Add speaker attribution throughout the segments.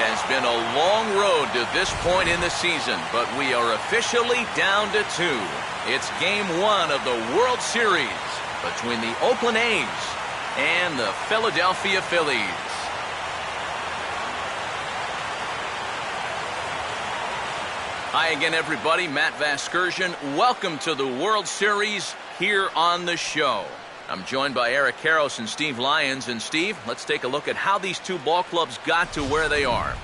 Speaker 1: has been a long road to this point in the season, but we are officially down to 2. It's Game 1 of the World Series between the Oakland A's and the Philadelphia Phillies. Hi again, everybody. Matt Vasgersian. Welcome to the World Series here on the show. I'm joined by Eric Karros and Steve Lyons. And Steve, let's take a look at how these two ball clubs got to where they are.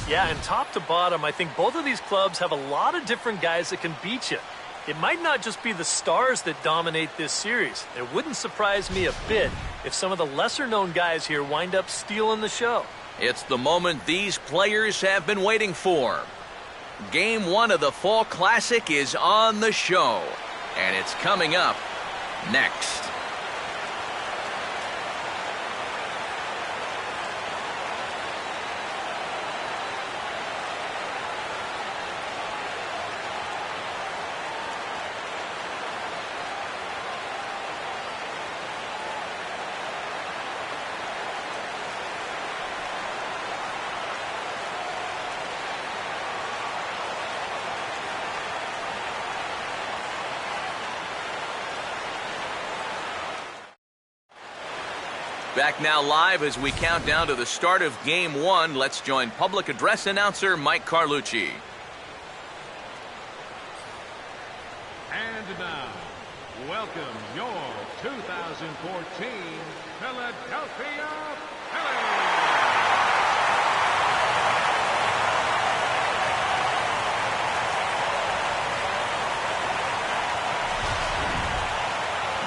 Speaker 2: Yeah, and top to bottom, I think both of these clubs have a lot of different guys that can beat you. It might not just be the stars that dominate this series. It wouldn't surprise me a bit if some of the lesser-known guys here wind up stealing the show.
Speaker 1: It's the moment these players have been waiting for. Game 1 of the Fall Classic is on the show, and it's coming up next. Back now live as we count down to the start of Game 1. Let's join public address announcer Mike Carlucci.
Speaker 3: And now, welcome your 2014 Philadelphia Phillies.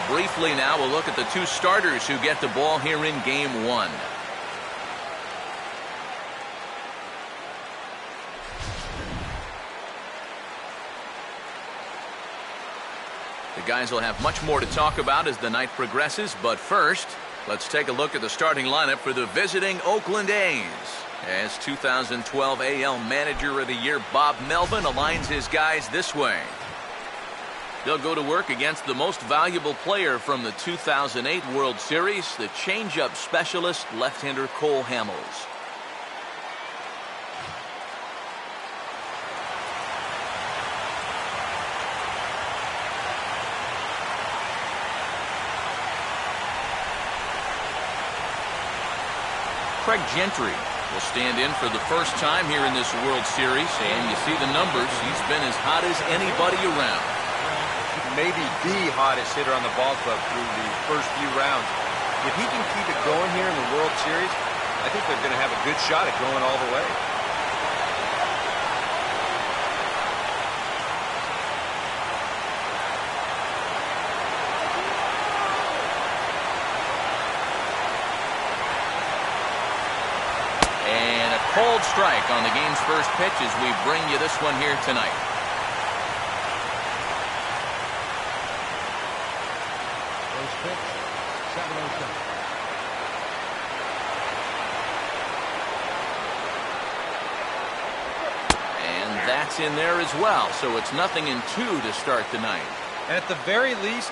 Speaker 1: Briefly now, we'll look at the two starters who get the ball here in Game 1. The guys will have much more to talk about as the night progresses, but first, let's take a look at the starting lineup for the visiting Oakland A's. As 2012 AL Manager of the Year Bob Melvin aligns his guys this way. They'll go to work against the most valuable player from the 2008 World Series, the changeup specialist, left-hander Cole Hamels. Craig Gentry will stand in for the first time here in this World Series, and you see the numbers. He's been as hot as anybody around.
Speaker 4: Maybe the hottest hitter on the ball club through the first few rounds. If he can keep it going here in the World Series, I think they're going to have a good shot at going all the way.
Speaker 1: And a cold strike on the game's first pitch as we bring you this one here tonight. And that's in there as well, so it's 0-2 to start the night.
Speaker 4: And at the very least,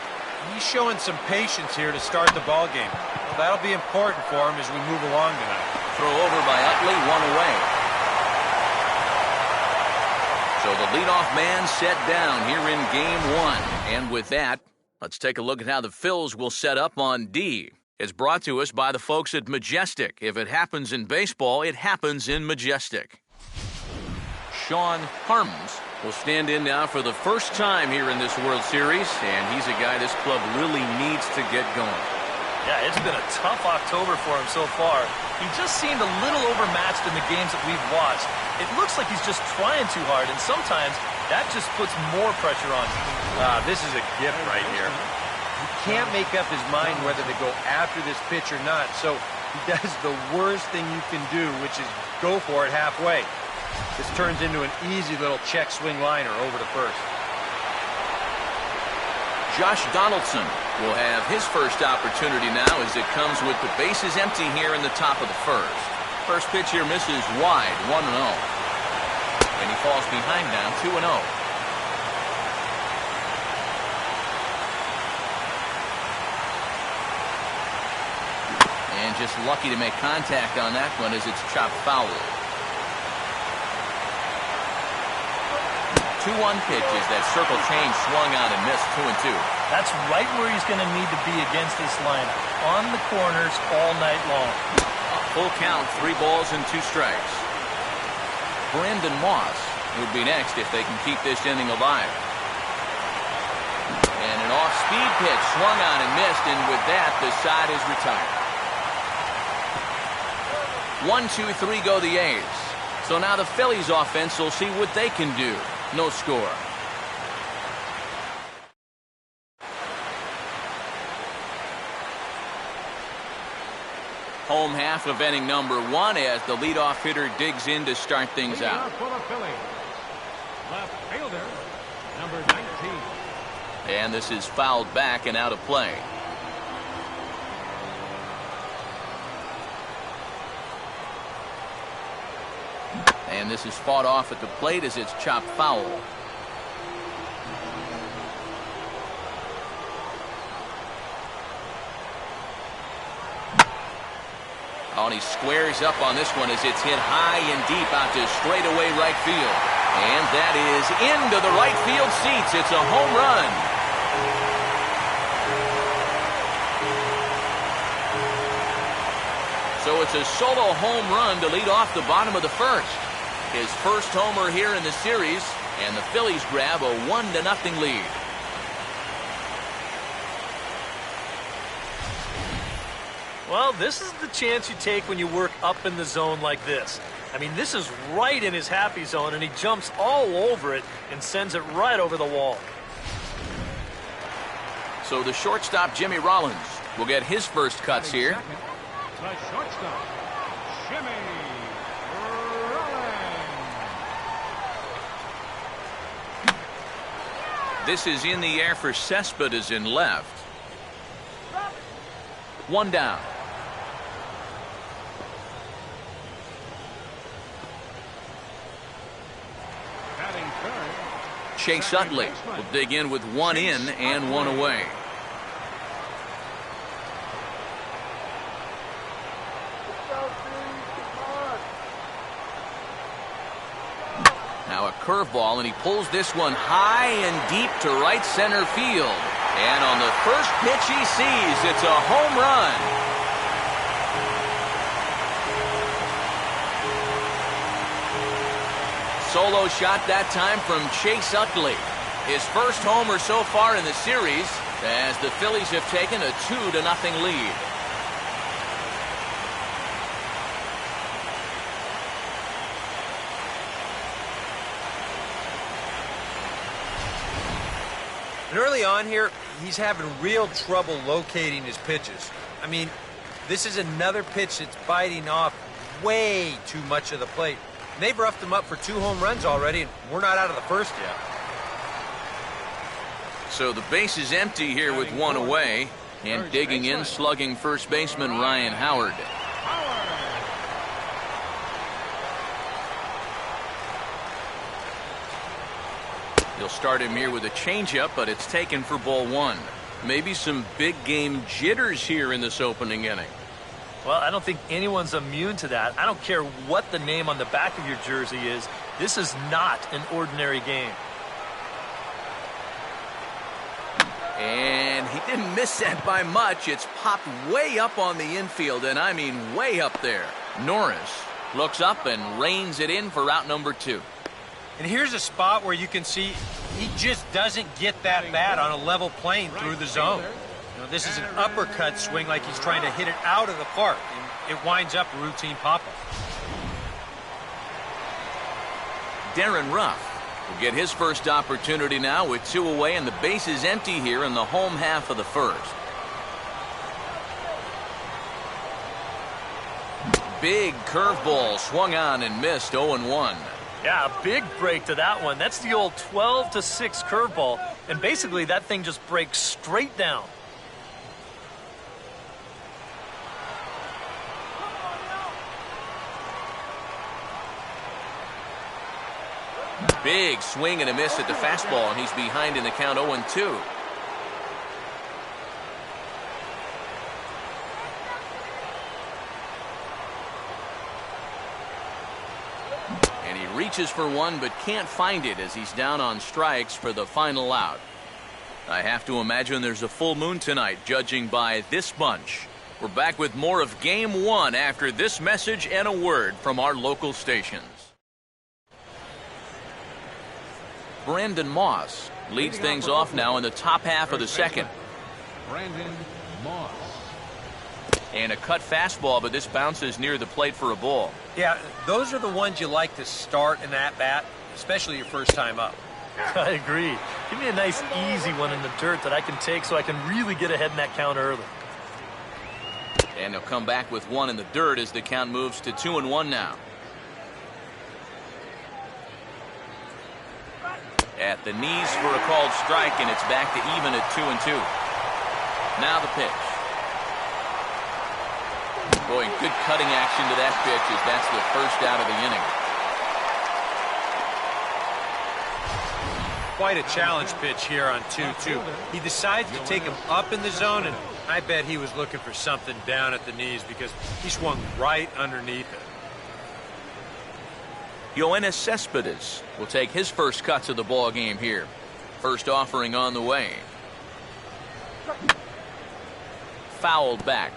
Speaker 4: he's showing some patience here to start the ball game. Well, that'll be important for him as we move along tonight.
Speaker 1: Throw over by Utley, one away. So the leadoff man set down here in Game 1. And with that, let's take a look at how the Phils will set up on D. It's brought to us by the folks at Majestic. If it happens in baseball, it happens in Majestic. Sean Harms will stand in now for the first time here in this World Series, and he's a guy this club really needs to get going.
Speaker 2: Yeah, it's been a tough October for him so far. He just seemed a little overmatched in the games that we've watched. It looks like he's just trying too hard, and sometimes that just puts more pressure on him.
Speaker 4: This is a gift right here. He can't make up his mind whether to go after this pitch or not, so he does the worst thing you can do, which is go for it halfway. This turns into an easy little check swing liner over to first.
Speaker 1: Josh Donaldson will have his first opportunity now as it comes with the bases empty here in the top of the first. First pitch here misses wide, 1-0. And he falls behind now, 2-0. And just lucky to make contact on that one as it's chopped foul. 2-1 pitch as that circle change swung on and missed 2-2.
Speaker 2: That's right where he's going to need to be against this lineup. On the corners all night long.
Speaker 1: A full count, 3 balls and 2 strikes. Brandon Moss would be next if they can keep this inning alive. And an off-speed pitch swung on and missed, and with that, the side is retired. 1-2-3 go the A's. So now the Phillies offense will see what they can do. No score. Home half of inning number 1 as the leadoff hitter digs in to start things out.
Speaker 3: For the Phillies, left fielder, number 19.
Speaker 1: And this is fouled back and out of play. And this is fought off at the plate as it's chopped foul. Oh, and he squares up on this one as it's hit high and deep out to straightaway right field. And that is into the right field seats. It's a home run. So it's a solo home run to lead off the bottom of the first. His first homer here in the series, and the Phillies grab a 1-0 lead.
Speaker 2: Well, this is the chance you take when you work up in the zone like this. I mean, this is right in his happy zone, and he jumps all over it and sends it right over the wall.
Speaker 1: So the shortstop, Jimmy Rollins, will get his first cuts here.
Speaker 3: The shortstop, Jimmy Rollins.
Speaker 1: This is in the air for Cespedes in left. 1 down.
Speaker 3: Batting third,
Speaker 1: Chase Utley will dig in with 1 in and 1 away. Now a curveball, and he pulls this one high and deep to right center field. And on the first pitch he sees, it's a home run. Solo shot that time from Chase Utley. His first homer so far in the series as the Phillies have taken a 2-0 lead.
Speaker 4: And early on here, he's having real trouble locating his pitches. I mean, this is another pitch that's biting off way too much of the plate. And they've roughed him up for 2 home runs already, and we're not out of the first yet.
Speaker 1: So the base is empty here with 1 away. And digging in, slugging first baseman Ryan Howard. He'll start him here with a changeup, but it's taken for ball 1. Maybe some big game jitters here in this opening inning.
Speaker 2: Well, I don't think anyone's immune to that. I don't care what the name on the back of your jersey is. This is not an ordinary game.
Speaker 1: And he didn't miss that by much. It's popped way up on the infield, and I mean way up there. Norris looks up and reins it in for out number 2.
Speaker 4: And here's a spot where you can see he just doesn't get that bat on a level plane through the zone. You know, this is an uppercut swing like he's trying to hit it out of the park, and it winds up a routine pop-up.
Speaker 1: Darren Ruff will get his first opportunity now with 2 away, and the base is empty here in the home half of the first. Big curveball swung on and missed. 0-1.
Speaker 2: Yeah, a big break to that one. That's the old 12-6 curveball, and basically that thing just breaks straight down.
Speaker 1: Big swing and a miss at the fastball, and he's behind in the count 0-2. reaches for one but can't find it as he's down on strikes for the final out. I have to imagine there's a full moon tonight, judging by this bunch. We're back with more of Game 1 after this message and a word from our local stations. Brandon Moss leads things off now in the top half of the second.
Speaker 3: Brandon Moss.
Speaker 1: And a cut fastball, but this bounces near the plate for a ball.
Speaker 4: Yeah, those are the ones you like to start in that bat, especially your first time up.
Speaker 2: I agree. Give me a nice, easy one in the dirt that I can take so I can really get ahead in that count early.
Speaker 1: And they'll come back with one in the dirt as the count moves to 2-1 now. At the knees for a called strike, and it's back to even at 2-2. Now the pitch. Boy, good cutting action to that pitch as that's the first out of the inning.
Speaker 4: Quite a challenge pitch here on 2-2. He decides to take him up in the zone, and I bet he was looking for something down at the knees because he swung right underneath it.
Speaker 1: Yoenis Cespedes will take his first cuts of the ball game here. First offering on the way. Fouled back.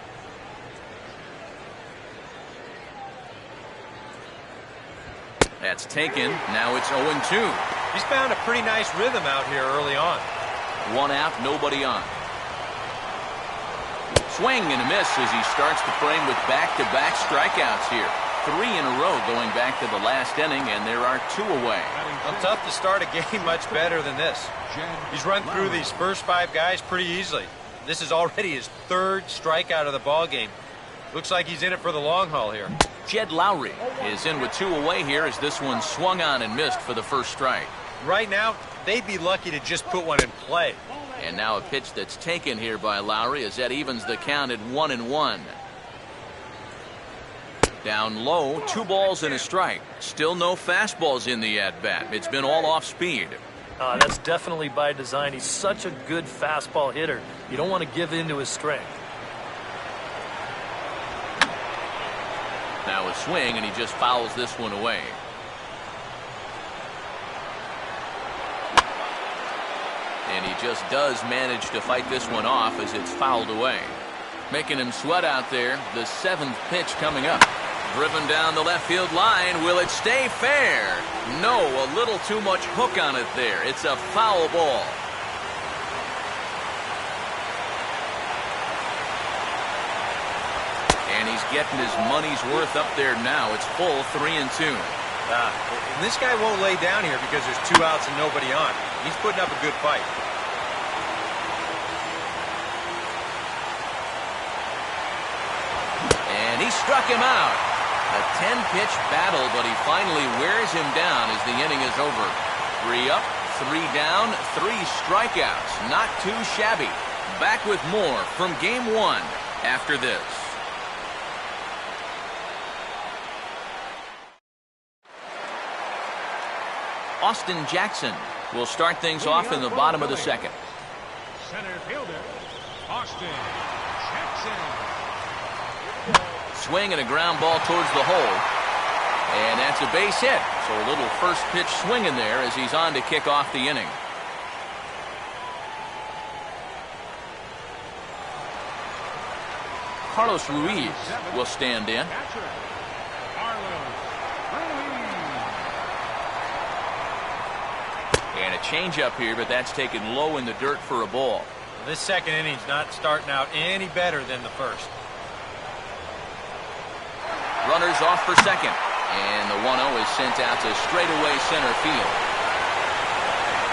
Speaker 1: That's taken. Now it's 0-2.
Speaker 4: He's found a pretty nice rhythm out here early on.
Speaker 1: One out, nobody on. Swing and a miss as he starts the frame with back-to-back strikeouts here. 3 in a row going back to the last inning, and there are 2 away.
Speaker 4: Well, tough to start a game much better than this. He's run through these first 5 guys pretty easily. This is already his 3rd strikeout of the ball game. Looks like he's in it for the long haul here.
Speaker 1: Jed Lowry is in with 2 away here as this one swung on and missed for the first strike.
Speaker 4: Right now, they'd be lucky to just put one in play.
Speaker 1: And now a pitch that's taken here by Lowry as that evens the count at 1-1. Down low, 2 balls and a strike. Still no fastballs in the at-bat. It's been all off speed.
Speaker 2: That's definitely by design. He's such a good fastball hitter. You don't want to give in to his strength.
Speaker 1: Now a swing, and he just fouls this one away. And he just does manage to fight this one off as it's fouled away. Making him sweat out there. The 7th pitch coming up. Driven down the left field line. Will it stay fair? No, a little too much hook on it there. It's a foul ball. And he's getting his money's worth up there now. It's full 3-2.
Speaker 4: And this guy won't lay down here because there's 2 outs and nobody on. He's putting up a good fight.
Speaker 1: And he struck him out. A 10-pitch battle, but he finally wears him down as the inning is over. 3 up, 3 down, 3 strikeouts. Not too shabby. Back with more from Game 1 after this. Austin Jackson will start things off in the bottom of the second.
Speaker 3: Center fielder, Austin Jackson.
Speaker 1: Swing and a ground ball towards the hole. And that's a base hit. So a little first pitch swing in there as he's on to kick off the inning. Carlos Ruiz will stand in. And a changeup here, but that's taken low in the dirt for a ball.
Speaker 4: This second inning's not starting out any better than the first.
Speaker 1: Runners off for second. And the 1-0 is sent out to straightaway center field.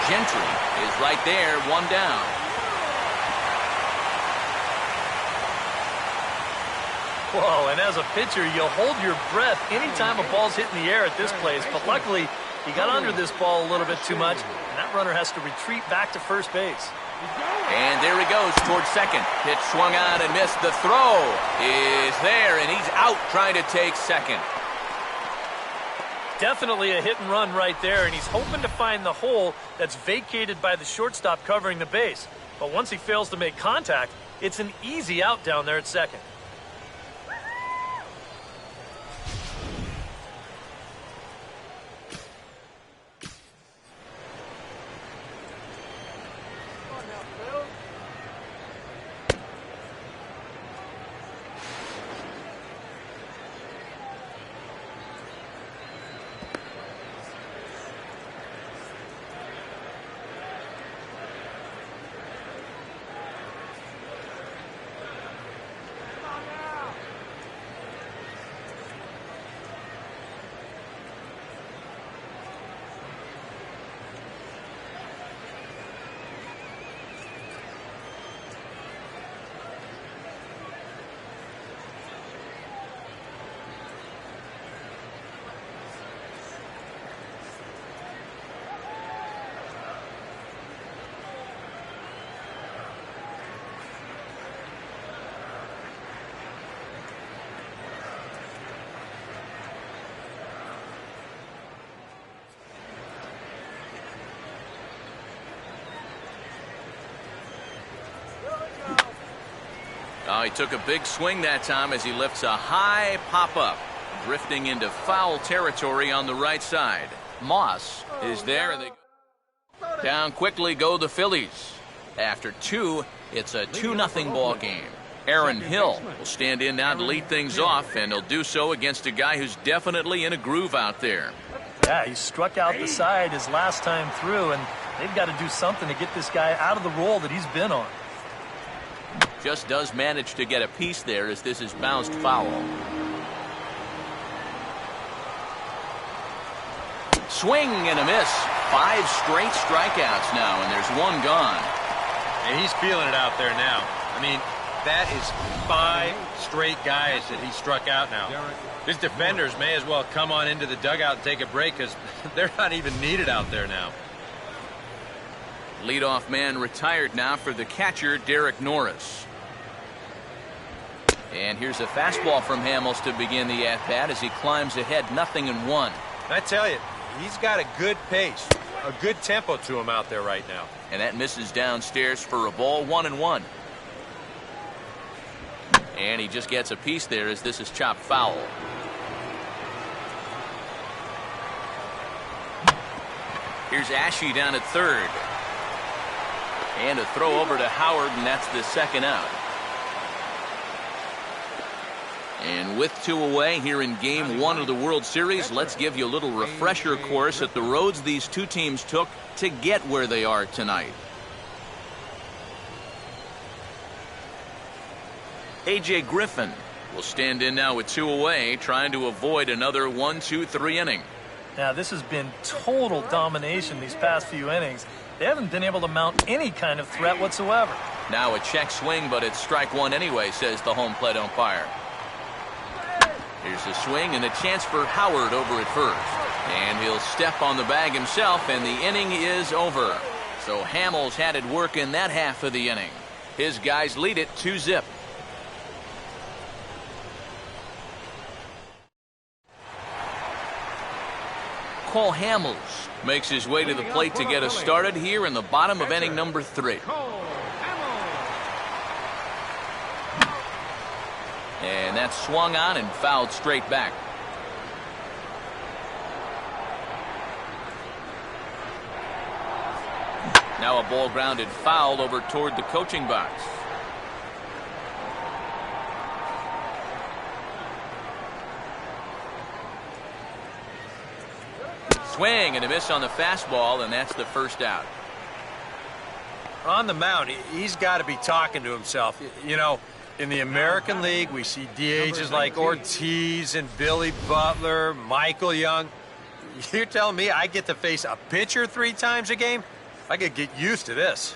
Speaker 1: Gentry is right there, 1 down.
Speaker 2: Whoa, and as a pitcher, you'll hold your breath anytime a ball's hit in the air at this place. But luckily, he got under this ball a little bit too much, and that runner has to retreat back to first base.
Speaker 1: And there he goes towards second. Pitch swung on and missed. The throw is there, and he's out trying to take second.
Speaker 2: Definitely a hit and run right there, and he's hoping to find the hole that's vacated by the shortstop covering the base. But once he fails to make contact, it's an easy out down there at second.
Speaker 1: He took a big swing that time as he lifts a high pop-up, drifting into foul territory on the right side. Moss is there, and they down quickly go the Phillies. After 2, it's a 2-0 ball game. Aaron Hill will stand in now to lead things off, and he'll do so against a guy who's definitely in a groove out there.
Speaker 2: Yeah, he struck out the side his last time through, and they've got to do something to get this guy out of the role that he's been on.
Speaker 1: Just does manage to get a piece there as this is bounced foul. Swing and a miss. 5 straight strikeouts now, and there's 1 gone.
Speaker 4: And he's feeling it out there now. I mean, that is 5 straight guys that he struck out now. His defenders may as well come on into the dugout and take a break because they're not even needed out there now.
Speaker 1: Leadoff man retired now for the catcher, Derek Norris. And here's a fastball from Hamels to begin the at-bat as he climbs ahead 0-1.
Speaker 4: I tell you, he's got a good pace, a good tempo to him out there right now.
Speaker 1: And that misses downstairs for a ball, 1-1. And he just gets a piece there as this is chopped foul. Here's Ashe down at third. And a throw over to Howard, and that's the second out. And with 2 away here in Game 1 of the World Series, let's give you a little refresher course at the roads these 2 teams took to get where they are tonight. A.J. Griffin will stand in now with 2 away, trying to avoid another 1-2-3 inning.
Speaker 2: Now, this has been total domination these past few innings. They haven't been able to mount any kind of threat whatsoever.
Speaker 1: Now a check swing, but it's strike 1 anyway, says the home plate umpire. Here's a swing and a chance for Howard over at first. And he'll step on the bag himself, and the inning is over. So Hamels had it work in that half of the inning. His guys lead it 2-0. Cole Hamels makes his way to the plate to get us started here in the bottom of inning number 3. And that's swung on and fouled straight back. Now a ball grounded foul over toward the coaching box. Swing and a miss on the fastball, and that's the first out.
Speaker 4: On the mound, he's got to be talking to himself. You know, in the American League, we see DHs like Ortiz and Billy Butler, Michael Young. You're telling me I get to face a pitcher 3 times a game? I could get used to this.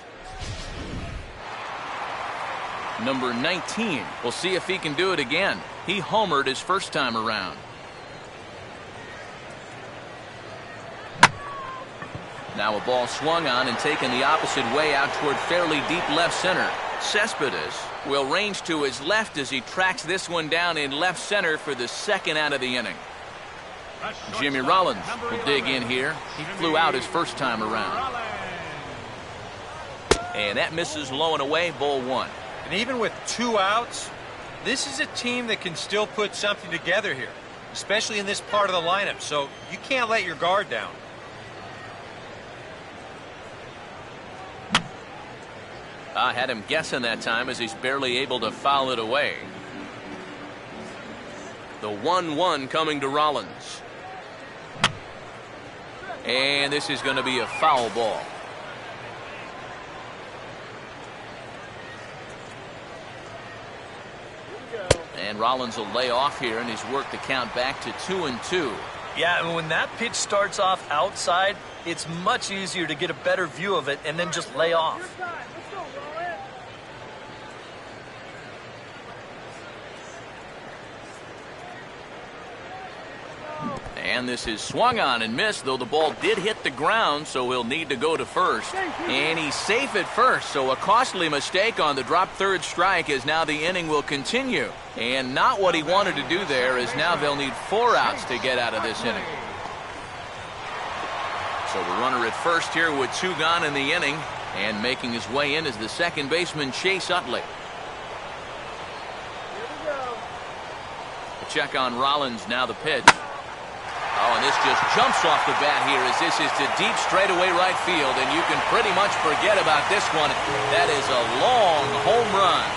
Speaker 1: Number 19. We'll see if he can do it again. He homered his first time around. Now a ball swung on and taken the opposite way out toward fairly deep left center. Cespedes will range to his left as he tracks this one down in left center for the second out of the inning. Jimmy Rollins will dig in here. He flew out his first time around. And that misses low and away, ball 1.
Speaker 4: And even with 2 outs, this is a team that can still put something together here, especially in this part of the lineup, so you can't let your guard down.
Speaker 1: I had him guessing that time as he's barely able to foul it away. The 1-1 coming to Rollins. And this is going to be a foul ball. And Rollins will lay off here, and he's worked the count back to 2-2.
Speaker 2: Yeah, and when that pitch starts off outside, it's much easier to get a better view of it and then just lay off.
Speaker 1: And this is swung on and missed, though the ball did hit the ground, so he'll need to go to first. And he's safe at first, so a costly mistake on the drop third strike as now the inning will continue. And not what he wanted to do there, as now they'll need 4 outs to get out of this inning. So the runner at first here with 2 gone in the inning, and making his way in is the second baseman Chase Utley. check on Rollins. Now the pitch. Oh, and this just jumps off the bat here as this is to deep straightaway right field, and you can pretty much forget about this one. That is a long home run.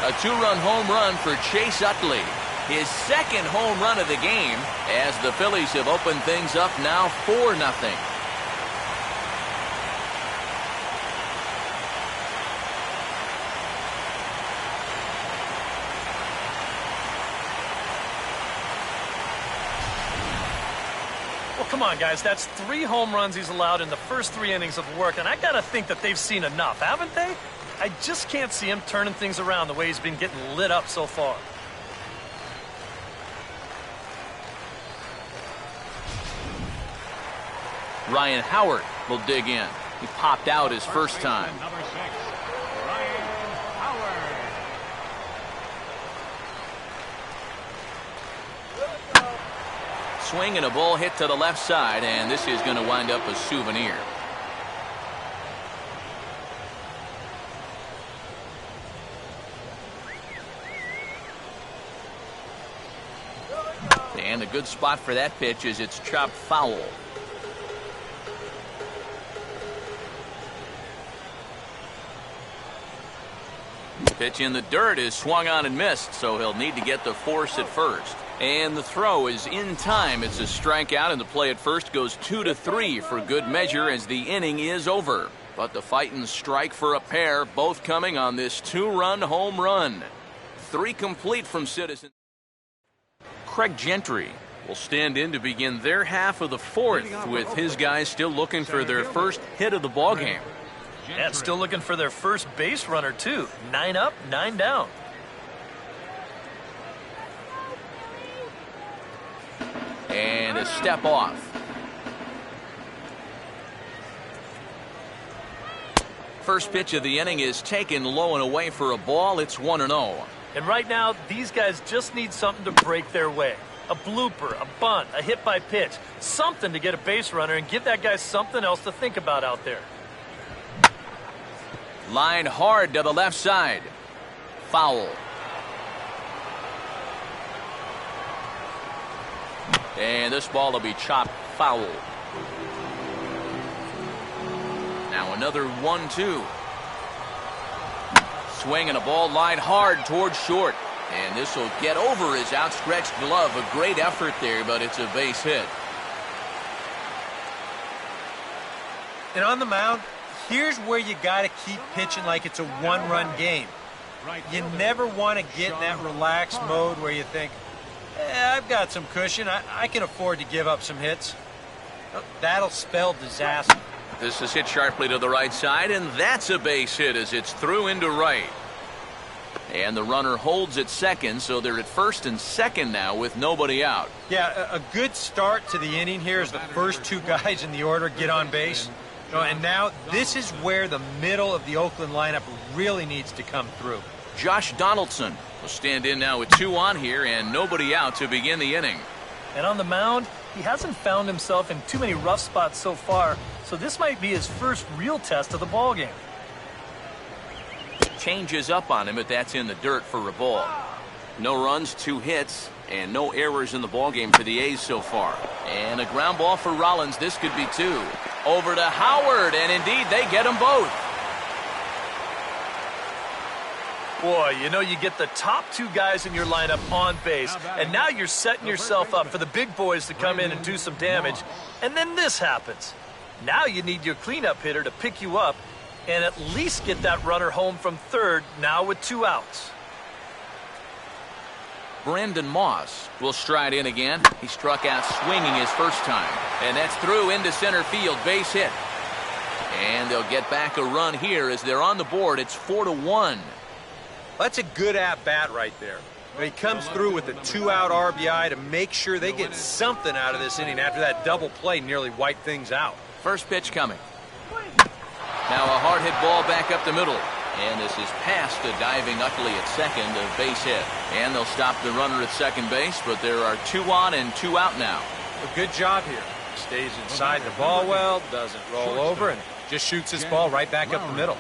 Speaker 1: A two-run home run for Chase Utley. His second home run of the game as the Phillies have opened things up now 4-0.
Speaker 2: Well, come on, guys. That's 3 home runs he's allowed in the first 3 innings of work, and I got to think that they've seen enough, haven't they? I just can't see him turning things around the way he's been getting lit up so far.
Speaker 1: Ryan Howard will dig in. He popped out his first time.
Speaker 3: Number 6, Ryan Howard.
Speaker 1: Swing and a ball hit to the left side, and this is going to wind up a souvenir. And a good spot for that pitch is it's chopped foul. Pitch in the dirt is swung on and missed, so he'll need to get the force at first. And the throw is in time. It's a strikeout, and the play at first goes 2-3 for good measure as the inning is over. But the Fightins strike for a pair, both coming on this 2-run home run. 3 complete from Citizens. Craig Gentry will stand in to begin their half of the 4th, with his guys still looking for their first hit of the ballgame.
Speaker 2: And still looking for their first base runner, too. 9 up, 9 down.
Speaker 1: And a step off. First pitch of the inning is taken low and away for a ball. It's 1-0.
Speaker 2: And right now, these guys just need something to break their way. A blooper, a bunt, a hit by pitch. Something to get a base runner and give that guy something else to think about out there.
Speaker 1: Line hard to the left side. Foul. And this ball will be chopped foul. Now another 1-2. Swing and a ball line hard towards short. And this will get over his outstretched glove. A great effort there, but it's a base hit.
Speaker 4: And on the mound, here's where you got to keep pitching like it's a one-run game. You never want to get in that relaxed mode where you think, I've got some cushion. I can afford to give up some hits. That'll spell disaster.
Speaker 1: This is hit sharply to the right side, and that's a base hit as it's through into right. And the runner holds at second, so they're at first and second now with nobody out.
Speaker 4: Yeah, a good start to the inning here is the first 2 guys in the order get on base. And now this is where the middle of the Oakland lineup really needs to come through.
Speaker 1: Josh Donaldson will stand in now with 2 on here and nobody out to begin the inning.
Speaker 2: And on the mound, he hasn't found himself in too many rough spots so far, so this might be his first real test of the ballgame.
Speaker 1: Changes up on him, but that's in the dirt for a ball. No runs, 2 hits, and no errors in the ballgame for the A's so far. And a ground ball for Rollins. This could be 2. Over to Howard, and indeed they get them both.
Speaker 2: Boy, you know, you get the top 2 guys in your lineup on base, and now you're setting yourself up for the big boys to come in and do some damage. And then this happens. Now you need your cleanup hitter to pick you up and at least get that runner home from third, now with 2 outs.
Speaker 1: Brandon Moss will stride in again. He struck out swinging his first time. And that's through into center field. Base hit. And they'll get back a run here as they're on the board. It's 4-1.
Speaker 4: That's a good at-bat right there. He comes through with a 2-out RBI to make sure they get something out of this inning after that double play nearly wiped things out.
Speaker 1: First pitch coming. Now a hard hit ball back up the middle. And this is past a diving Utley at second, a base hit. And they'll stop the runner at second base, but there are 2 on and 2 out now.
Speaker 4: A good job here. Stays inside the ball well, doesn't roll over, and just shoots this ball right back up the middle.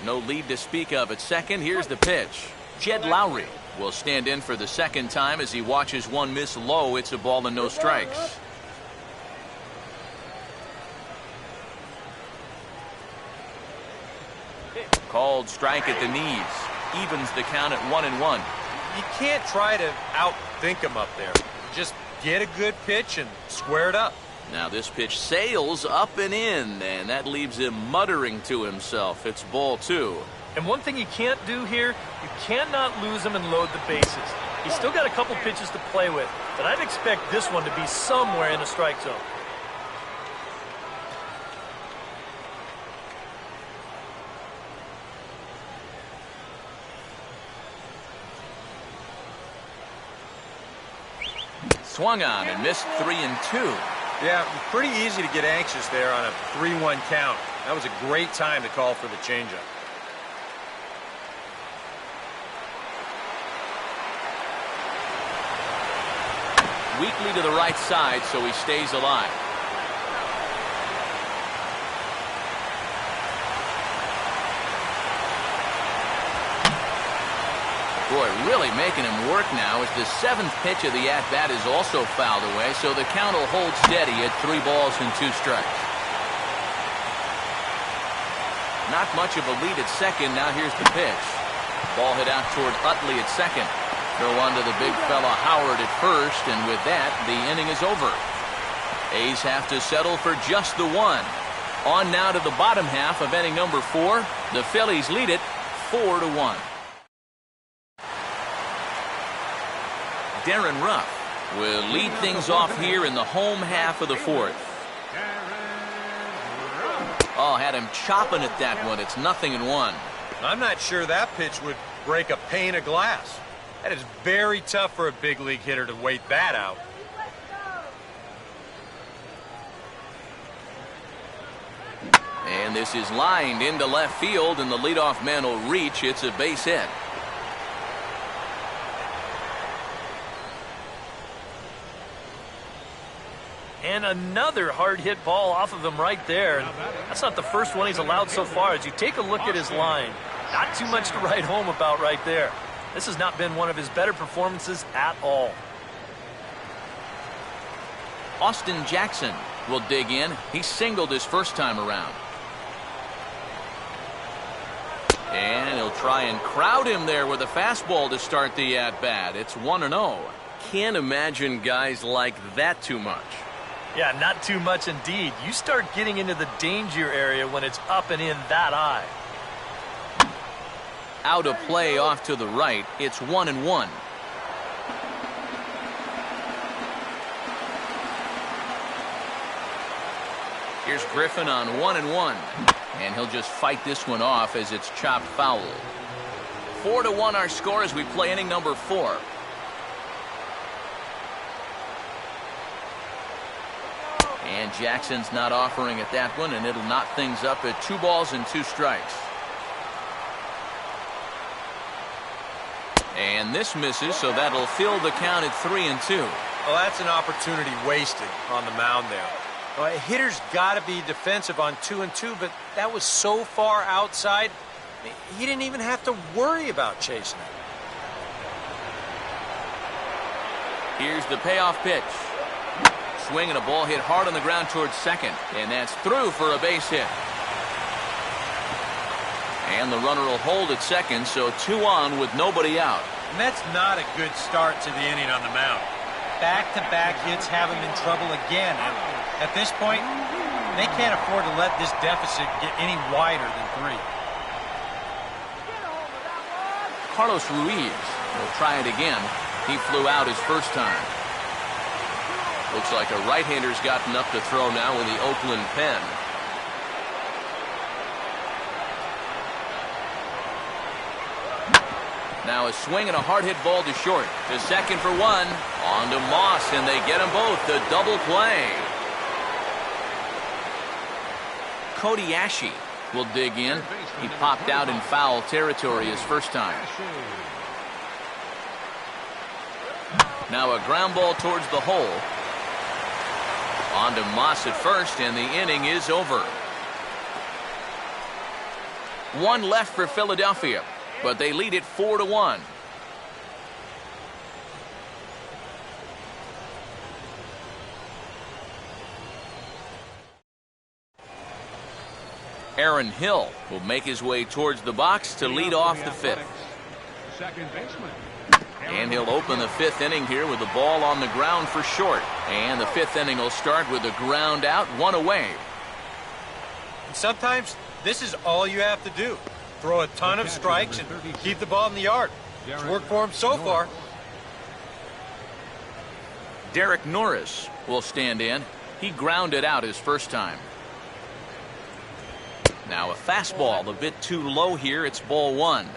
Speaker 1: No lead to speak of at second. Here's the pitch. Jed Lowry will stand in for the second time as he watches one miss low. It's a ball and no strikes. Called strike at the knees. Evens the count at 1-1.
Speaker 4: You can't try to outthink him up there. Just get a good pitch and square it up.
Speaker 1: Now this pitch sails up and in, and that leaves him muttering to himself. It's ball 2.
Speaker 2: And one thing you can't do here, you cannot lose him and load the bases. He's still got a couple pitches to play with, but I'd expect this one to be somewhere in the strike zone.
Speaker 1: Swung on and missed 3-2.
Speaker 4: Yeah, pretty easy to get anxious there on a 3-1 count. That was a great time to call for the changeup.
Speaker 1: Weakly to the right side, so he stays alive. Boy, really making him work now as the 7th pitch of the at-bat is also fouled away, so the count will hold steady at 3 balls and 2 strikes. Not much of a lead at second. Now here's the pitch. Ball hit out toward Utley at second. Throw on to the big fella Howard at first, and with that, the inning is over. A's have to settle for just the 1. On now to the bottom half of inning number 4. The Phillies lead it 4-1. Darren Ruff will lead things off here in the home half of the 4th. Oh, had him chopping at that one. It's 0-1.
Speaker 4: I'm not sure that pitch would break a pane of glass. That is very tough for a big league hitter to wait that out.
Speaker 1: And this is lined into left field, and the leadoff man will reach. It's a base hit.
Speaker 2: And another hard hit ball off of him right there. And that's not the first one he's allowed so far. As you take a look at his line, not too much to write home about right there. This has not been one of his better performances at all.
Speaker 1: Austin Jackson will dig in. He singled his first time around. And he'll try and crowd him there with a fastball to start the at-bat. It's 1-0. Can't imagine guys like that too much.
Speaker 2: Yeah, not too much indeed. You start getting into the danger area when it's up and in that high.
Speaker 1: Out of play off to the right. It's 1-1. Here's Griffin on 1-1. And he'll just fight this one off as it's chopped foul. 4-1 our score as we play inning number 4. And Jackson's not offering at that one, and it'll knot things up at 2 balls and 2 strikes. And this misses, so that'll fill the count at 3-2.
Speaker 4: Well, that's an opportunity wasted on the mound there. Well, a hitter's got to be defensive on 2-2, but that was so far outside, he didn't even have to worry about chasing it.
Speaker 1: Here's the payoff pitch. Swing and a ball hit hard on the ground towards second, and that's through for a base hit. And the runner will hold at second, so 2 on with nobody out.
Speaker 4: And that's not a good start to the inning on the mound. Back-to-back hits have him in trouble again. And at this point, they can't afford to let this deficit get any wider than 3.
Speaker 1: Carlos Ruiz will try it again. He flew out his first time. Looks like a right-hander's gotten up to throw now in the Oakland pen. Now a swing and a hard hit ball to short. To second for 1. On to Moss, and they get them both. The double play. Cody Ashe will dig in. He popped out in foul territory his first time. Now a ground ball towards the hole. On to Moss at first, and the inning is over. One left for Philadelphia, but they lead it 4-1. Aaron Hill will make his way towards the box to lead off the fifth.
Speaker 3: Second baseman.
Speaker 1: And he'll open the fifth inning here with the ball on the ground for short. And the fifth inning will start with a ground out, one away.
Speaker 4: And sometimes this is all you have to do. Throw a ton of strikes and keep the ball in the yard. It's worked for him so far.
Speaker 1: Derek Norris will stand in. He grounded out his first time. Now a fastball a bit too low here. It's ball one.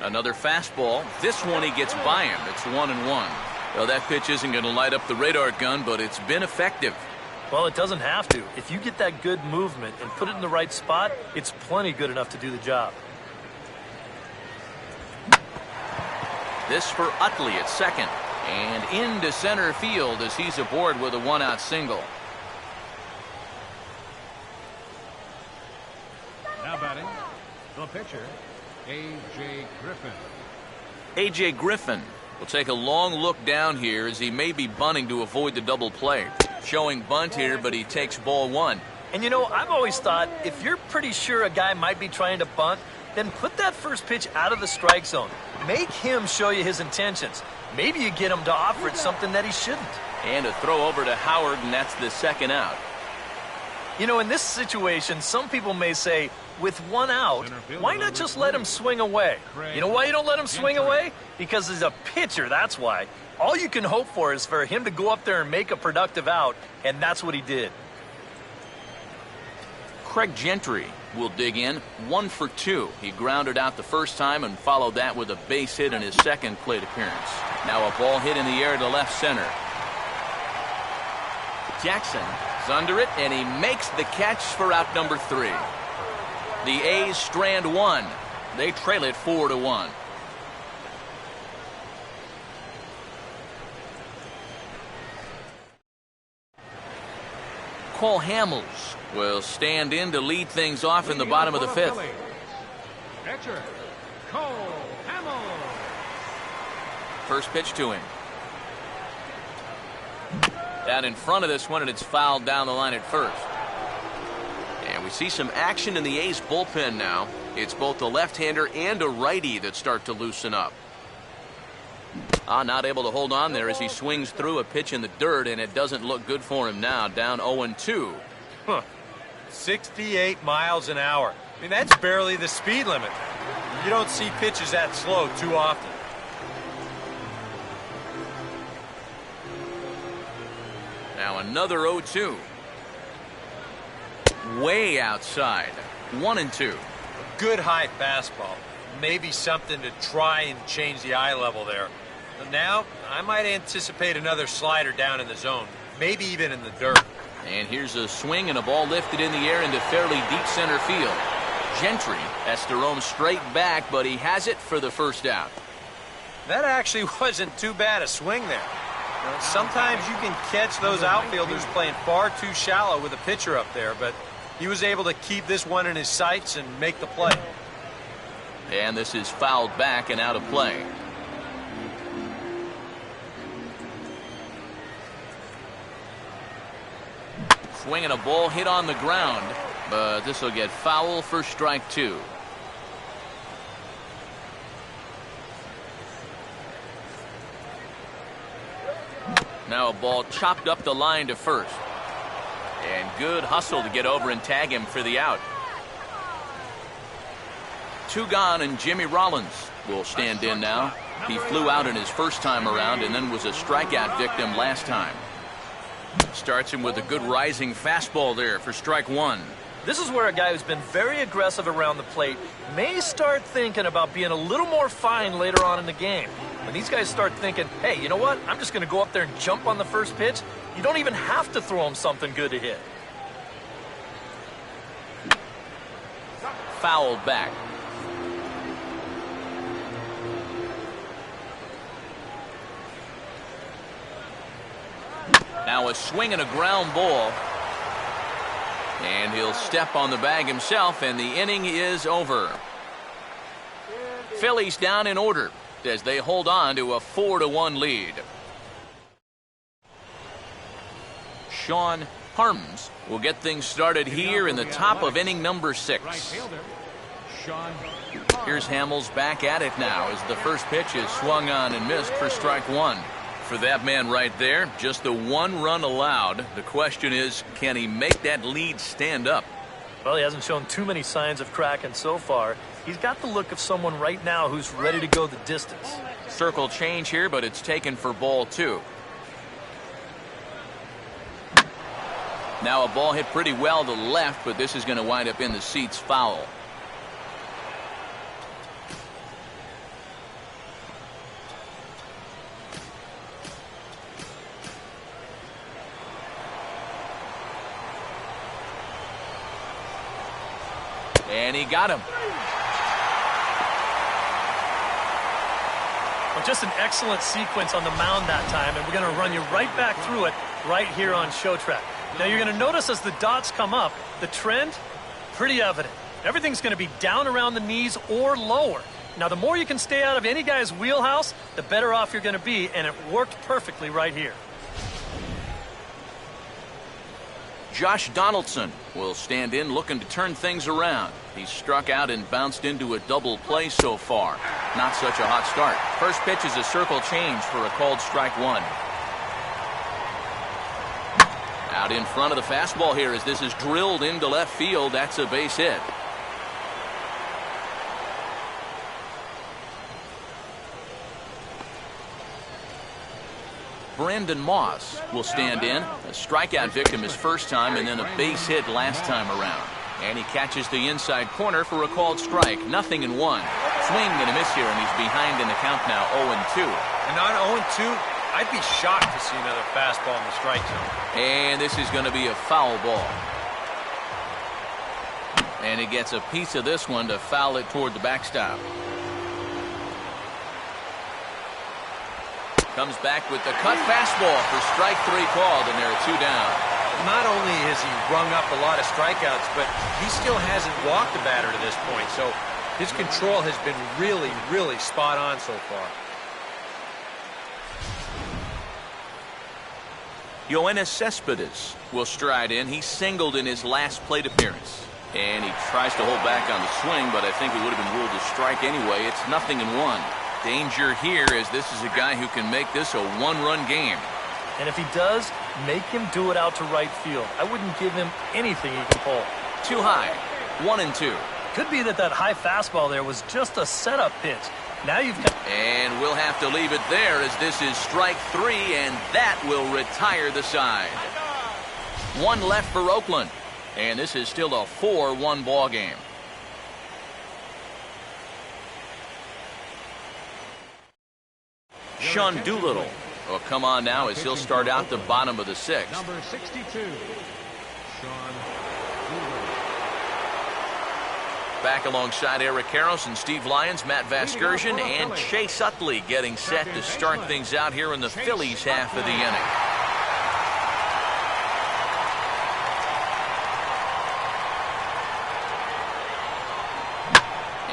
Speaker 1: Another fastball. This one he gets by him. It's 1-1. Well, that pitch isn't going to light up the radar gun, but it's been effective.
Speaker 2: Well, it doesn't have to. If you get that good movement and put it in the right spot, it's plenty good enough to do the job.
Speaker 1: This for Utley at second. And into center field as he's aboard with a one-out single.
Speaker 3: Now batting, the pitcher, A.J. Griffin.
Speaker 1: A.J. Griffin will take a long look down here as he may be bunting to avoid the double play. Showing bunt here, but he takes ball one.
Speaker 2: And you know, I've always thought if you're pretty sure a guy might be trying to bunt, then put that first pitch out of the strike zone. Make him show you his intentions. Maybe you get him to offer it something that he shouldn't.
Speaker 1: And a throw over to Howard, and that's the second out.
Speaker 2: You know, in this situation, some people may say, with one out, why not just let him swing away? You know why you don't let him swing away? Because he's a pitcher, that's why. All you can hope for is for him to go up there and make a productive out, and that's what he did.
Speaker 1: Craig Gentry will dig in, 1 for 2. He grounded out the first time and followed that with a base hit in his second plate appearance. Now a ball hit in the air to left center. Jackson is under it, and he makes the catch for out number 3. The A's strand one. They trail it 4-1. Cole Hamels will stand in to lead things off in the bottom of the fifth.
Speaker 3: Pitcher, Cole Hamels.
Speaker 1: First pitch to him. Down in front of this one, and it's fouled down the line at first. And we see some action in the A's bullpen now. It's both a left-hander and a righty that start to loosen up. Not able to hold on there as he swings through a pitch in the dirt, and it doesn't look good for him now. Down 0-2.
Speaker 4: 68 miles an hour. I mean, that's barely the speed limit. You don't see pitches that slow too often.
Speaker 1: Now another 0-2. Way outside. 1-2.
Speaker 4: Good high fastball. Maybe something to try and change the eye level there. But now, I might anticipate another slider down in the zone. Maybe even in the dirt.
Speaker 1: And here's a swing and a ball lifted in the air into fairly deep center field. Gentry has to roam straight back, but he has it for the first out.
Speaker 4: That actually wasn't too bad a swing there. Sometimes you can catch those outfielders playing far too shallow with a pitcher up there, but he was able to keep this one in his sights and make the play.
Speaker 1: And this is fouled back and out of play. Swinging a ball hit on the ground, but this will get foul for strike 2. Now a ball chopped up the line to first. And good hustle to get over and tag him for the out. 2 gone, and Jimmy Rollins will stand in now. He flew out in his first time around and then was a strikeout victim last time. Starts him with a good rising fastball there for strike 1.
Speaker 2: This is where a guy who's been very aggressive around the plate may start thinking about being a little more fine later on in the game. When these guys start thinking, hey, you know what? I'm just going to go up there and jump on the first pitch. You don't even have to throw him something good to hit.
Speaker 1: Fouled back. Now a swing and a ground ball. And he'll step on the bag himself, and the inning is over. Phillies down in order as they hold on to a 4-1 lead. Sean Harms will get things started here in the top of inning number 6. Here's Hamels back at it now as the first pitch is swung on and missed for strike 1. For that man right there, just the 1 run allowed. The question is, can he make that lead stand up?
Speaker 2: Well, he hasn't shown too many signs of cracking so far. He's got the look of someone right now who's ready to go the distance.
Speaker 1: Circle change here, but it's taken for ball 2. Now a ball hit pretty well to left, but this is going to wind up in the seats foul. And he got him.
Speaker 2: Well, just an excellent sequence on the mound that time, and we're going to run you right back through it right here on Show Track. Now you're going to notice as the dots come up, the trend, pretty evident. Everything's going to be down around the knees or lower. Now the more you can stay out of any guy's wheelhouse, the better off you're going to be, and it worked perfectly right here.
Speaker 1: Josh Donaldson will stand in looking to turn things around. He's struck out and bounced into a double play so far. Not such a hot start. First pitch is a circle change for a called strike 1. Out in front of the fastball here as this is drilled into left field. That's a base hit. Brandon Moss will stand in. A strikeout victim his first time and then a base hit last time around. And he catches the inside corner for a called strike. 0-1. Swing and a miss here, and he's behind in the count now, 0-2.
Speaker 4: And on 0-2, I'd be shocked to see another fastball in the strike zone.
Speaker 1: And this is going to be a foul ball. And he gets a piece of this one to foul it toward the backstop. Comes back with the cut fastball for strike 3 called, and there are 2 down.
Speaker 4: Not only has he rung up a lot of strikeouts, but he still hasn't walked a batter to this point. So his control has been really, really spot on so far.
Speaker 1: Yoenis Cespedes will stride in. He singled in his last plate appearance. And he tries to hold back on the swing, but I think it would have been ruled a strike anyway. It's 0-1. Danger here as this is a guy who can make this a 1-run game.
Speaker 2: And if he does, make him do it out to right field. I wouldn't give him anything he can pull.
Speaker 1: Too high. 1-2.
Speaker 2: Could be that high fastball there was just a setup pitch. Now you've got...
Speaker 1: And we'll have to leave it there as this is strike 3, and that will retire the side. 1 left for Oakland. And this is still a 4-1 ball game. Sean Doolittle will come on now as he'll start out the bottom of the 6th.
Speaker 3: Number 62, Sean Doolittle.
Speaker 1: Back alongside Eric Karros and Steve Lyons, Matt Vasgersian, and Chase Utley getting set to start things out here in the Phillies half of the inning.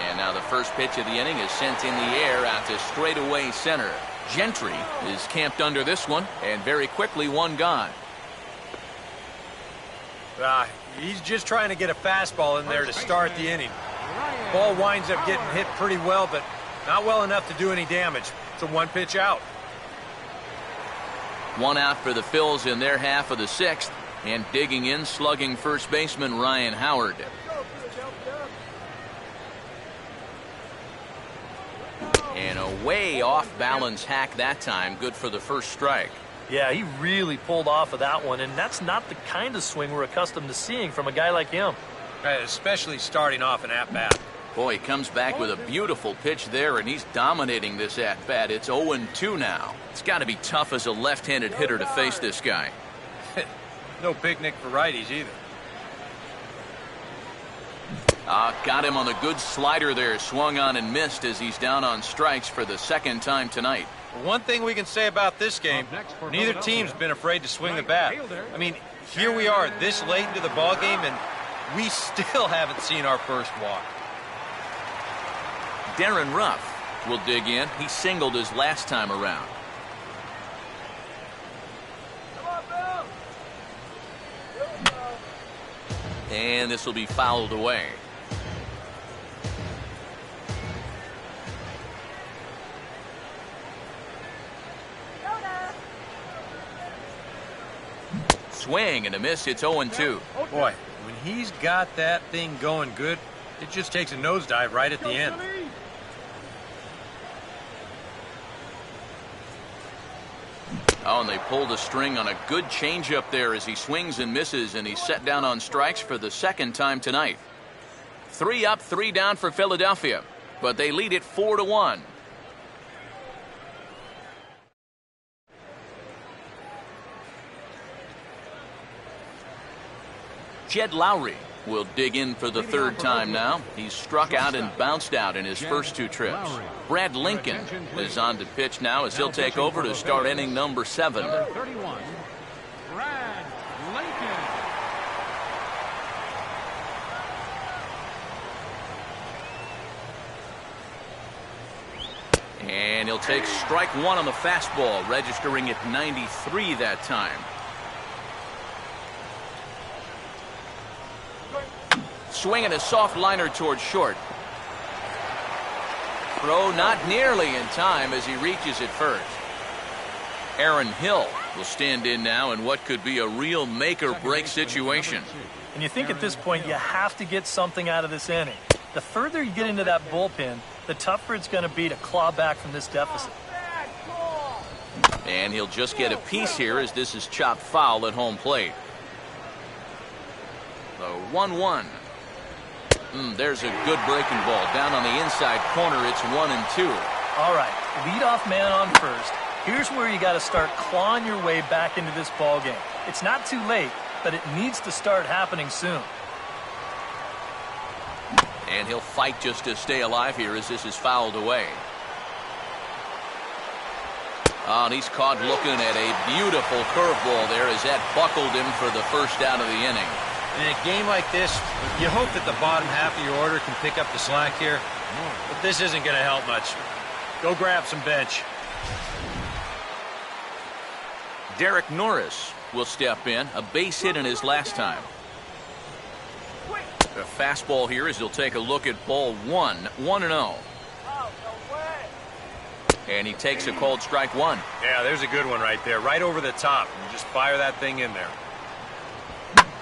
Speaker 1: And now the first pitch of the inning is sent in the air out to straightaway center. Gentry is camped under this one, and very quickly 1 gone.
Speaker 4: He's just trying to get a fastball in there to start the inning. Ball winds up getting hit pretty well, but not well enough to do any damage. It's a 1-pitch out.
Speaker 1: 1 out for the Phils in their half of the 6th, and digging in, slugging first baseman Ryan Howard. And a way off balance hack that time, good for the first strike.
Speaker 2: Yeah, he really pulled off of that one, and that's not the kind of swing we're accustomed to seeing from a guy like him.
Speaker 4: Especially starting off an at-bat.
Speaker 1: Boy, he comes back with a beautiful pitch there, and he's dominating this at-bat. It's 0-2 now. It's got to be tough as a left-handed hitter to face this guy.
Speaker 4: No picnic for righties either.
Speaker 1: Got him on the good slider there. Swung on and missed as he's down on strikes for the 2nd time tonight.
Speaker 4: One thing we can say about this game, neither team's been afraid to swing the bat. I mean, Here we are this late into the ball game, and we still haven't seen our first walk.
Speaker 1: Darren Ruff will dig in. He singled his last time around. And this will be fouled away. Swing and a miss. It's 0-2.
Speaker 4: Boy, when he's got that thing going good, it just takes a nosedive right at the end.
Speaker 1: Oh, and they pulled a string on a good changeup there as he swings and misses, and he's set down on strikes for the second time tonight. 3 up, 3 down for Philadelphia, but they lead it 4-1. Jed Lowry will dig in for the third time now. He's struck out and bounced out in his first 2 trips. Brad Lincoln is on to pitch now as he'll take over to start inning number 7.
Speaker 3: Number 31, Brad Lincoln.
Speaker 1: And he'll take strike 1 on the fastball, registering at 93 that time. Swinging a soft liner towards short. Throw not nearly in time as he reaches it first. Aaron Hill will stand in now in what could be a real make-or-break situation.
Speaker 2: And you think at this point you have to get something out of this inning. The further you get into that bullpen, the tougher it's going to be to claw back from this deficit.
Speaker 1: And he'll just get a piece here as this is chopped foul at home plate. The 1-1. There's a good breaking ball. Down on the inside corner, it's 1-2.
Speaker 2: All right, leadoff man on first. Here's where you got to start clawing your way back into this ball game. It's not too late, but it needs to start happening soon.
Speaker 1: And he'll fight just to stay alive here as this is fouled away. Oh, and he's caught looking at a beautiful curveball there as that buckled him for the first out of the inning.
Speaker 4: In a game like this, you hope that the bottom half of your order can pick up the slack here, but this isn't going to help much. Go grab some bench.
Speaker 1: Derek Norris will step in, a base hit in his last time. The fastball here as he'll take a look at ball 1, 1-0. And he takes a called strike 1.
Speaker 4: Yeah, there's a good one right there, right over the top. You just fire that thing in there.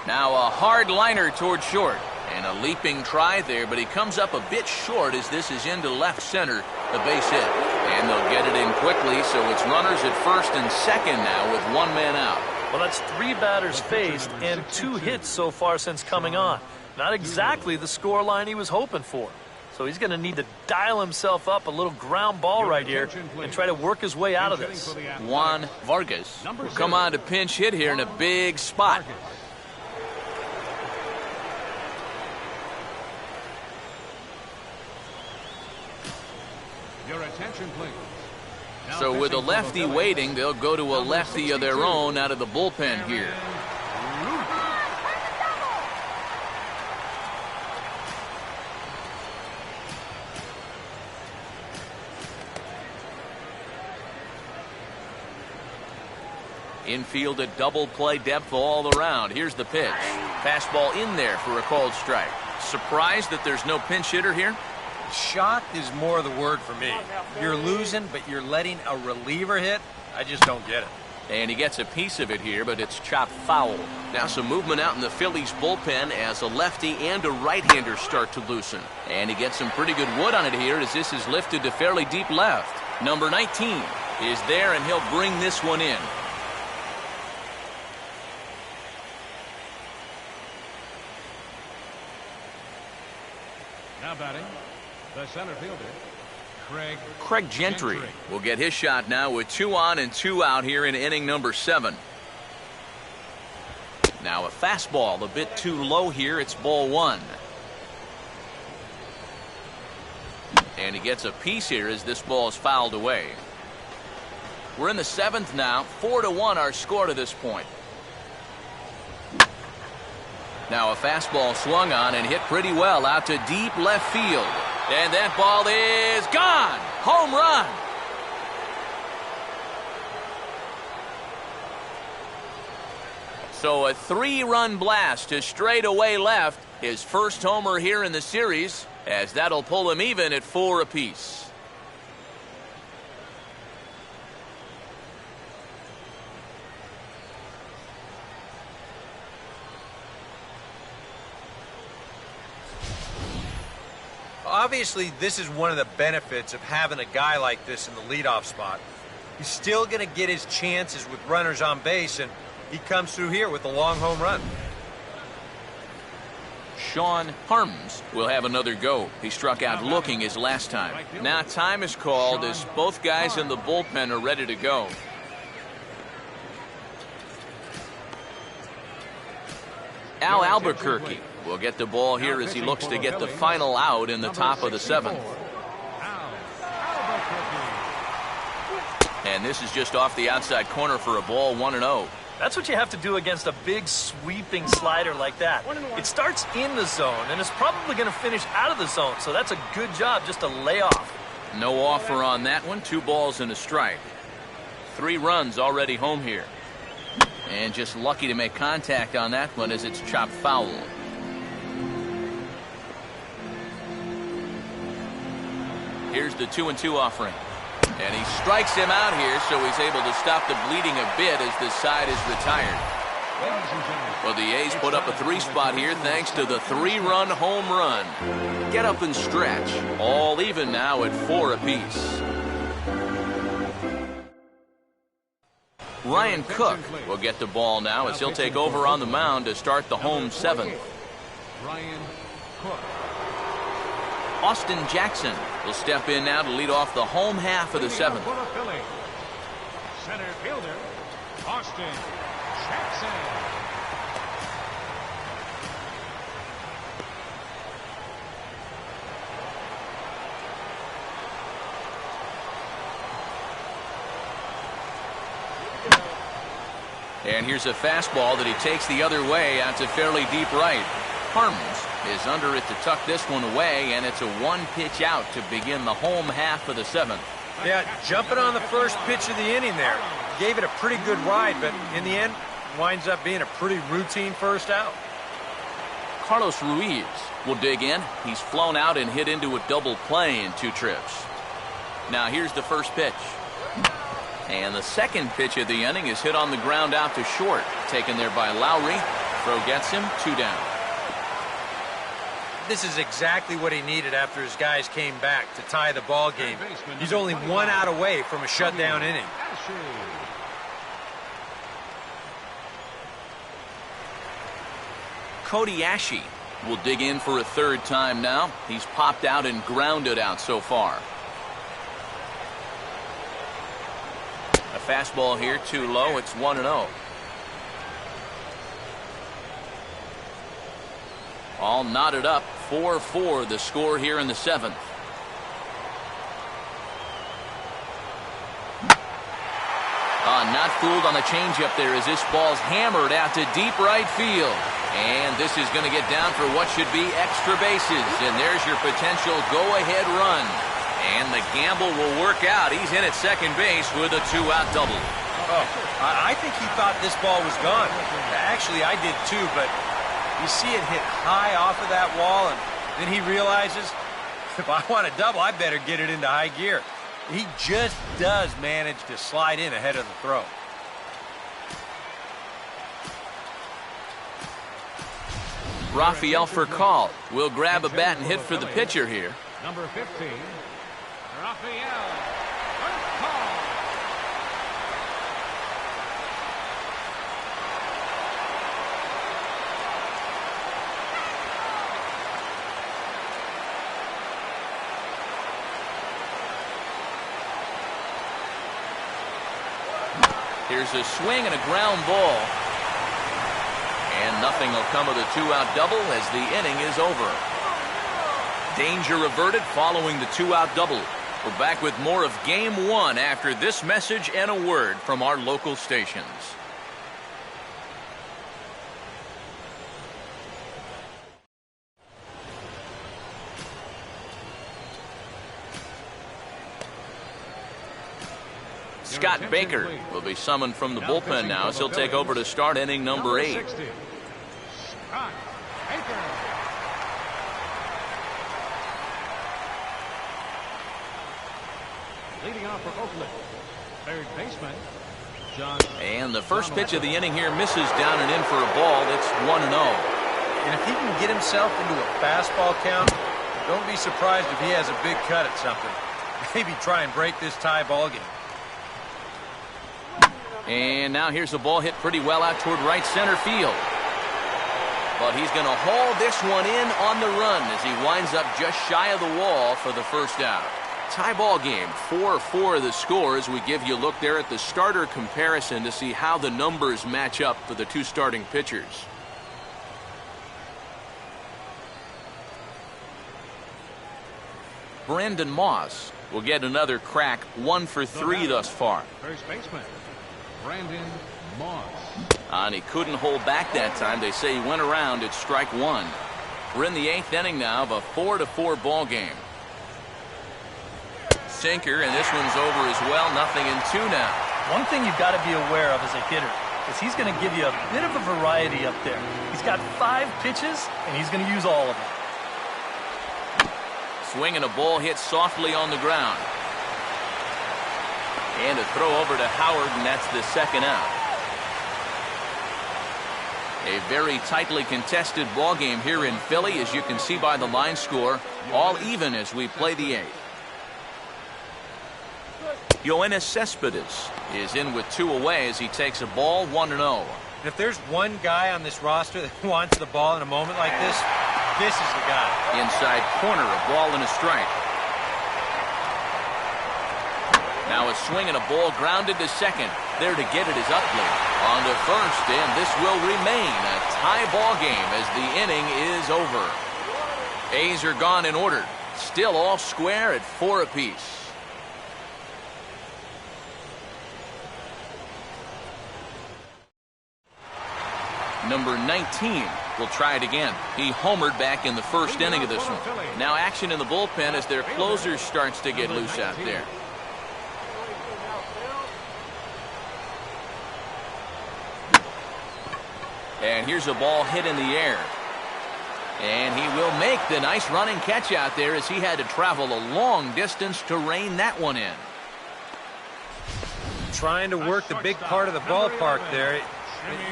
Speaker 1: Now a hard liner toward short. And a leaping try there, but he comes up a bit short as this is into left center, the base hit. And they'll get it in quickly, so it's runners at first and second now with 1 man out.
Speaker 2: Well, that's 3 batters faced and 2 hits so far since coming on. Not exactly the score line he was hoping for. So he's going to need to dial himself up a little ground ball right here and try to work his way out of this.
Speaker 1: Juan Vargas will come on to pinch hit here in a big spot.
Speaker 3: Your attention, please. Now
Speaker 1: So with a
Speaker 3: pitching for
Speaker 1: lefty
Speaker 3: the Phillies,
Speaker 1: waiting, they'll go to a lefty of their own out of the bullpen here. Infield at double play depth all around. Here's the pitch. Fastball in there for a called strike. Surprised that there's no pinch hitter here?
Speaker 4: Shocked is more the word for me. You're losing, but you're letting a reliever hit? I just don't get it.
Speaker 1: And he gets a piece of it here, but it's chopped foul. Now some movement out in the Phillies bullpen as a lefty and a right-hander start to loosen. And he gets some pretty good wood on it here as this is lifted to fairly deep left. Number 19 is there, and he'll bring this one in.
Speaker 3: Now batting, the center fielder,
Speaker 1: Craig Gentry will get his shot now with 2 on and 2 out here in inning number 7. Now a fastball a bit too low here. It's ball 1. And he gets a piece here as this ball is fouled away. We're in the 7th now. 4-1 our score to this point. Now a fastball swung on and hit pretty well out to deep left field. And that ball is gone. Home run. So a 3-run blast to straightaway left. His first homer here in the series, as that'll pull him even at 4 apiece.
Speaker 4: Obviously, this is one of the benefits of having a guy like this in the leadoff spot. He's still going to get his chances with runners on base, and he comes through here with a long home run.
Speaker 1: Sean Harms will have another go. He struck out looking his last time. Now time is called as both guys in the bullpen are ready to go. Al Albuquerque will get the ball here as he looks to get the final out in the top of the 7th. And this is just off the outside corner for a ball, 1-0.
Speaker 2: That's what you have to do against a big sweeping slider like that. It starts in the zone and is probably going to finish out of the zone, so that's a good job just to lay off.
Speaker 1: No offer on that one. 2 balls and a strike. 3 runs already home here. And just lucky to make contact on that one as it's chopped foul. Here's the 2-2 offering. And he strikes him out here, so he's able to stop the bleeding a bit as this side is retired. Well, the A's put up a 3 spot here thanks to the 3-run home run. Get up and stretch. All even now at 4 apiece. Ryan Cook will get the ball now as he'll take over on the mound to start the home 7th.
Speaker 3: Ryan Cook.
Speaker 1: Austin Jackson will step in now to lead off the home half of the 7th.
Speaker 3: For the Phillies, center fielder, Austin Jackson.
Speaker 1: And here's a fastball that he takes the other way out to fairly deep right. Harms is under it to tuck this one away, and it's a 1-pitch out to begin the home half of the 7th.
Speaker 4: Yeah, jumping on the first pitch of the inning there. Gave it a pretty good ride, but in the end, winds up being a pretty routine first out.
Speaker 1: Carlos Ruiz will dig in. He's flown out and hit into a double play in 2 trips. Now here's the first pitch. And the second pitch of the inning is hit on the ground out to short. Taken there by Lowry. Throw gets him 2 down.
Speaker 4: This is exactly what he needed after his guys came back to tie the ball game. He's only 1 out away from a shutdown inning.
Speaker 1: Cody Ashe will dig in for a 3rd time now. He's popped out and grounded out so far. A fastball here too low. It's 1-0. All knotted up. 4-4 the score here in the 7th. Not fooled on the changeup there as this ball's hammered out to deep right field. And this is going to get down for what should be extra bases. And there's your potential go-ahead run. And the gamble will work out. He's in at second base with a 2-out double.
Speaker 4: Oh, I think he thought this ball was gone. Actually, I did too, but you see it hit high off of that wall, and then he realizes, if I want a double, I better get it into high gear. He just does manage to slide in ahead of the throw.
Speaker 1: Rafael Furcal will grab a bat and hit for the pitcher here.
Speaker 3: Number 15, Rafael Furcal.
Speaker 1: Here's a swing and a ground ball. And nothing will come of the 2-out double as the inning is over. Danger averted following the 2-out double. We're back with more of Game 1 after this message and a word from our local stations. Scott Baker will be summoned from the bullpen now, as he'll take over to start inning number 8.
Speaker 3: Scott Baker. Leading off for Oakland, third baseman John.
Speaker 1: And the first pitch of the inning here misses down and in for a ball. It's 1-0.
Speaker 4: And if he can get himself into a fastball count, don't be surprised if he has a big cut at something. Maybe try and break this tie ball game.
Speaker 1: And now here's a ball hit pretty well out toward right center field. But he's going to haul this one in on the run as he winds up just shy of the wall for the first out. Tie ball game, 4-4 the score, as we give you a look there at the starter comparison to see how the numbers match up for the two starting pitchers. Brandon Moss will get another crack, 1 for 3 thus far.
Speaker 3: First baseman Brandon Moss.
Speaker 1: And he couldn't hold back that time. They say he went around at strike 1. We're in the 8th inning now of a 4-4 ball game. Sinker, and this one's over as well. 0-2 now.
Speaker 2: One thing you've got to be aware of as a hitter is he's going to give you a bit of a variety up there. He's got 5 pitches, and he's going to use all of them.
Speaker 1: Swinging a ball hit softly on the ground. And a throw over to Howard, and that's the second out. A very tightly contested ball game here in Philly, as you can see by the line score. All even as we play the 8th. Yoenis Cespedes is in with 2 away as he takes a ball, 1-0.
Speaker 4: If there's one guy on this roster that wants the ball in a moment like this, this is the guy.
Speaker 1: Inside corner, a ball and a strike. Now a swing and a ball grounded to second. There to get it is Utley. On to first, and this will remain a tie ball game as the inning is over. A's are gone in order. Still all square at 4 apiece. Number 19 will try it again. He homered back in the first inning of this one. Now action in the bullpen as their closer starts to get loose out there. And here's a ball hit in the air. And he will make the nice running catch out there as he had to travel a long distance to rein that one in.
Speaker 4: Trying to work the big part of the ballpark there.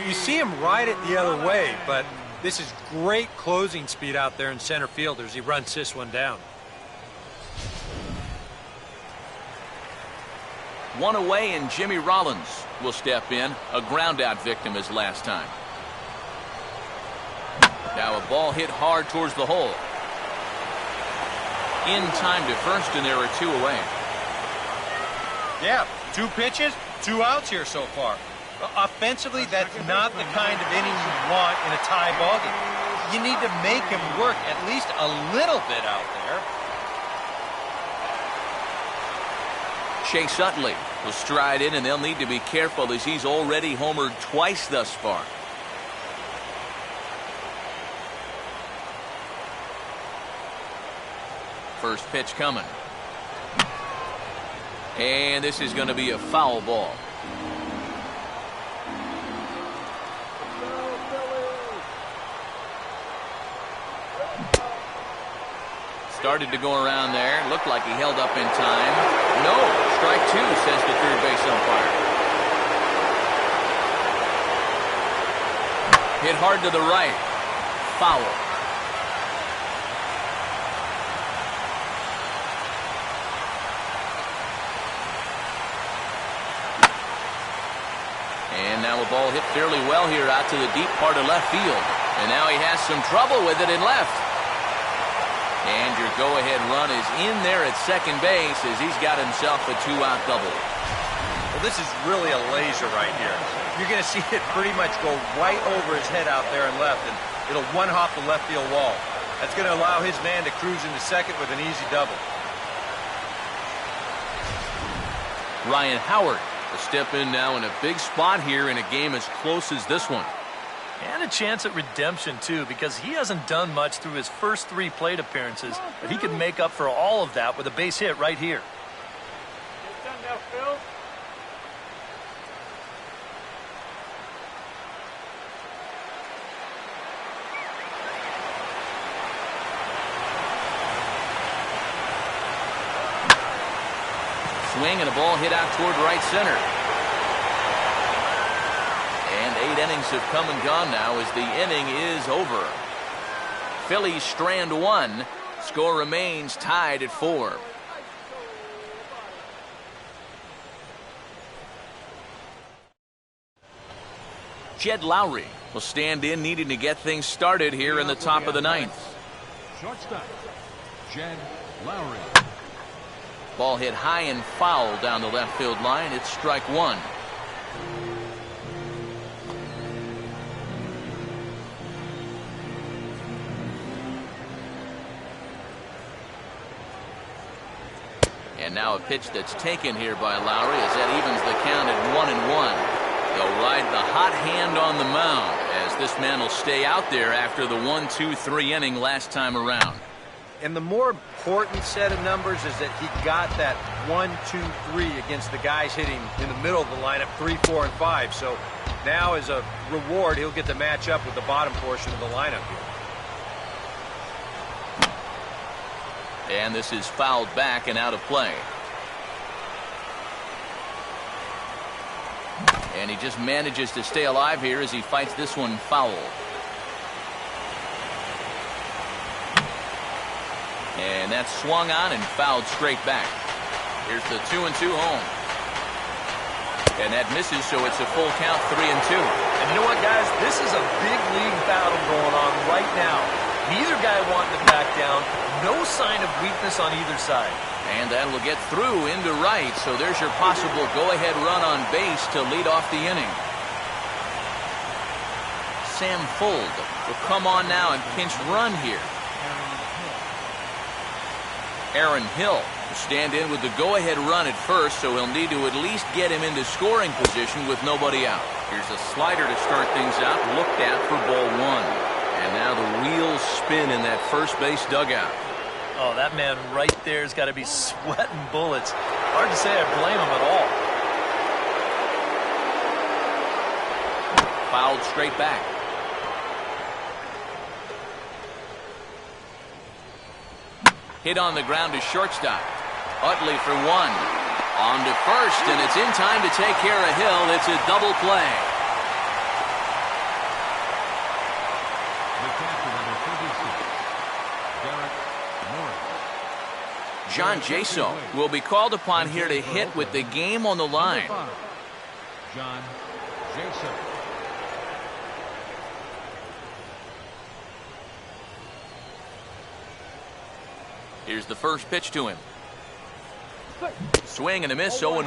Speaker 4: You see him ride it the other way, but this is great closing speed out there in center field as he runs this one down.
Speaker 1: 1 away, and Jimmy Rollins will step in, a ground out victim as last time. Now a ball hit hard towards the hole. In time to first, and there are 2 away.
Speaker 4: Yeah, 2 pitches, 2 outs here so far. Offensively, that's not the kind of inning you want in a tie ball game. You need to make him work at least a little bit out there.
Speaker 1: Chase Utley will stride in, and they'll need to be careful as he's already homered twice thus far. First pitch coming. And this is going to be a foul ball. Started to go around there. Looked like he held up in time. No. Strike 2, says the third base umpire. Hit hard to the right. Foul. And now a ball hit fairly well here out to the deep part of left field. And now he has some trouble with it in left. And your go-ahead run is in there at second base as he's got himself a 2-out double.
Speaker 4: Well, this is really a laser right here. You're going to see it pretty much go right over his head out there in left, and it'll one-hop the left field wall. That's going to allow his man to cruise into second with an easy double.
Speaker 1: Ryan Howard will step in now in a big spot here in a game as close as this one.
Speaker 2: And a chance at redemption, too, because he hasn't done much through his first 3 plate appearances, but he can make up for all of that with a base hit right here.
Speaker 1: swing and a ball hit out toward right center. And 8 innings have come and gone now as the inning is over. Phillies strand 1. Score remains tied at 4. Jed Lowry will stand in, needing to get things started here in the top of the 9th.
Speaker 3: Shortstop, Jed Lowry.
Speaker 1: Ball hit high and foul down the left field line. It's strike 1. And now a pitch that's taken here by Lowry as that evens the count at 1-1. They'll ride the hot hand on the mound as this man will stay out there after the 1-2-3 inning last time around.
Speaker 4: And the more important set of numbers is that he got that 1-2-3 against the guys hitting in the middle of the lineup, 3, 4, and 5. So now as a reward, he'll get to match up with the bottom portion of the lineup here.
Speaker 1: And this is fouled back and out of play. And he just manages to stay alive here as he fights this one foul. And that's swung on and fouled straight back. Here's the 2-2 home. And that misses, so it's a full count, 3-2.
Speaker 2: And you know what, guys? This is a big league battle going on right now. Neither guy wanting to back down. No sign of weakness on either side.
Speaker 1: And that will get through into right, so there's your possible go-ahead run on base to lead off the inning. Sam Fuld will come on now and pinch run here. Aaron Hill will stand in with the go-ahead run at first, so he'll need to at least get him into scoring position with nobody out. Here's a slider to start things out, looked at for ball 1. And now the wheels spin in that first base dugout.
Speaker 2: Oh, that man right there's got to be sweating bullets. Hard to say I blame him at all.
Speaker 1: Fouled straight back. Hit on the ground to shortstop. Utley for 1. On to first, and it's in time to take care of Hill. It's a double play.
Speaker 3: The captain, number 36, Derek Morris.
Speaker 1: John Jaso will be called upon here to hit with the game on the line.
Speaker 3: John Jason.
Speaker 1: Here's the first pitch to him. Swing and a miss, 0-1.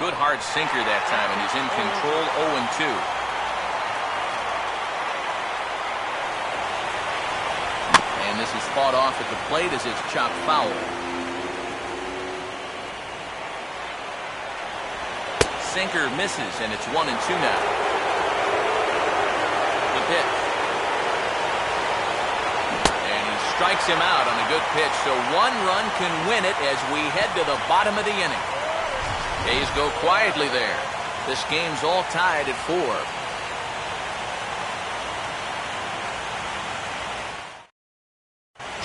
Speaker 1: Good hard sinker that time, and he's in control, 0-2. And this is fought off at the plate as it's chopped foul. Sinker misses, and it's 1-2 now. The pitch. And he strikes him out on a good pitch, so 1 run can win it as we head to the bottom of the inning. A's go quietly there. This game's all tied at 4.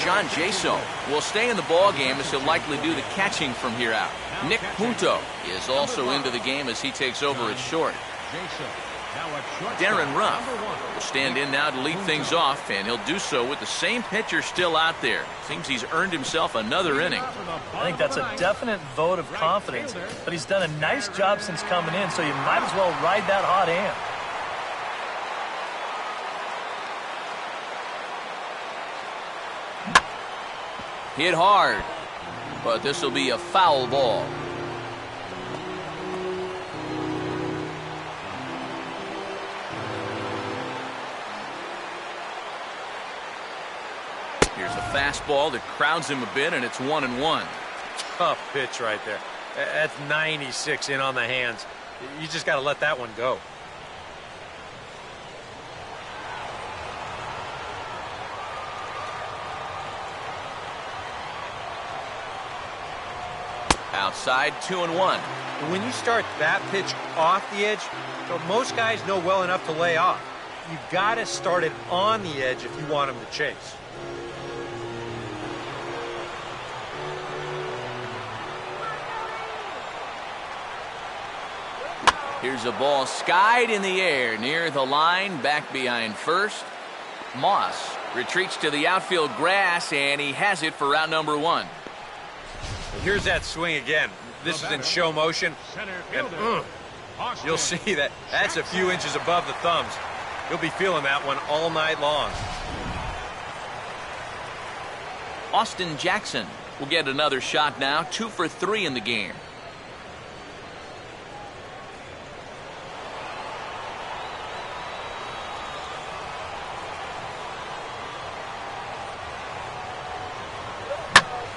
Speaker 1: John Jaso will stay in the ball game as he'll likely do the catching from here out. Nick Punto is also into the game as he takes over at short. Darren Ruff will stand in now to lead things off, and he'll do so with the same pitcher still out there. Seems he's earned himself another inning.
Speaker 2: I think that's a definite vote of confidence, but he's done a nice job since coming in, so you might as well ride that hot hand.
Speaker 1: Hit hard, but this will be a foul ball. Here's a fastball that crowds him a bit, and it's 1-1.
Speaker 4: Tough pitch right there. That's 96 in on the hands. You just got to let that one go.
Speaker 1: Outside, 2-1.
Speaker 4: When you start that pitch off the edge, most guys know well enough to lay off. you've got to start it on the edge if you want him to chase.
Speaker 1: Here's a ball skied in the air near the line, back behind first. Moss retreats to the outfield grass, and he has it for out number 1.
Speaker 4: Here's that swing again. This is in show motion. And you'll see that that's a few inches above the thumbs. You'll be feeling that one all night long.
Speaker 1: Austin Jackson will get another shot now, 2 for 3 in the game.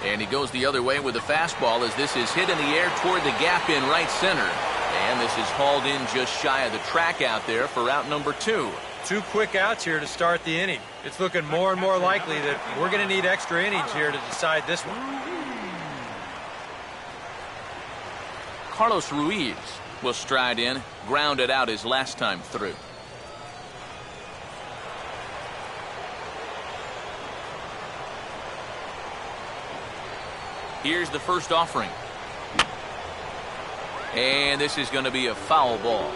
Speaker 1: And he goes the other way with a fastball as this is hit in the air toward the gap in right center. And this is hauled in just shy of the track out there for out number 2.
Speaker 4: 2 quick outs here to start the inning. It's looking more and more likely that we're going to need extra innings here to decide this one.
Speaker 1: Carlos Ruiz will stride in, grounded out his last time through. Here's the first offering. And this is going to be a foul ball.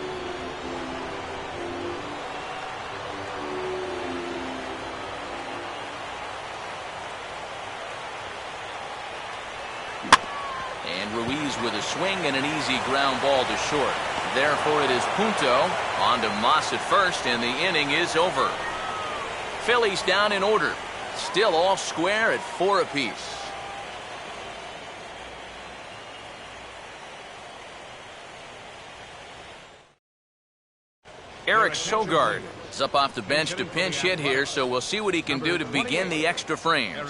Speaker 1: And Ruiz with a swing and an easy ground ball to short. Therefore it is punto. On to Moss at first, and the inning is over. Phillies down in order. Still all square at 4 apiece. Eric Sogard is up off the bench to pinch hit here, so we'll see what he can do to begin the extra frames.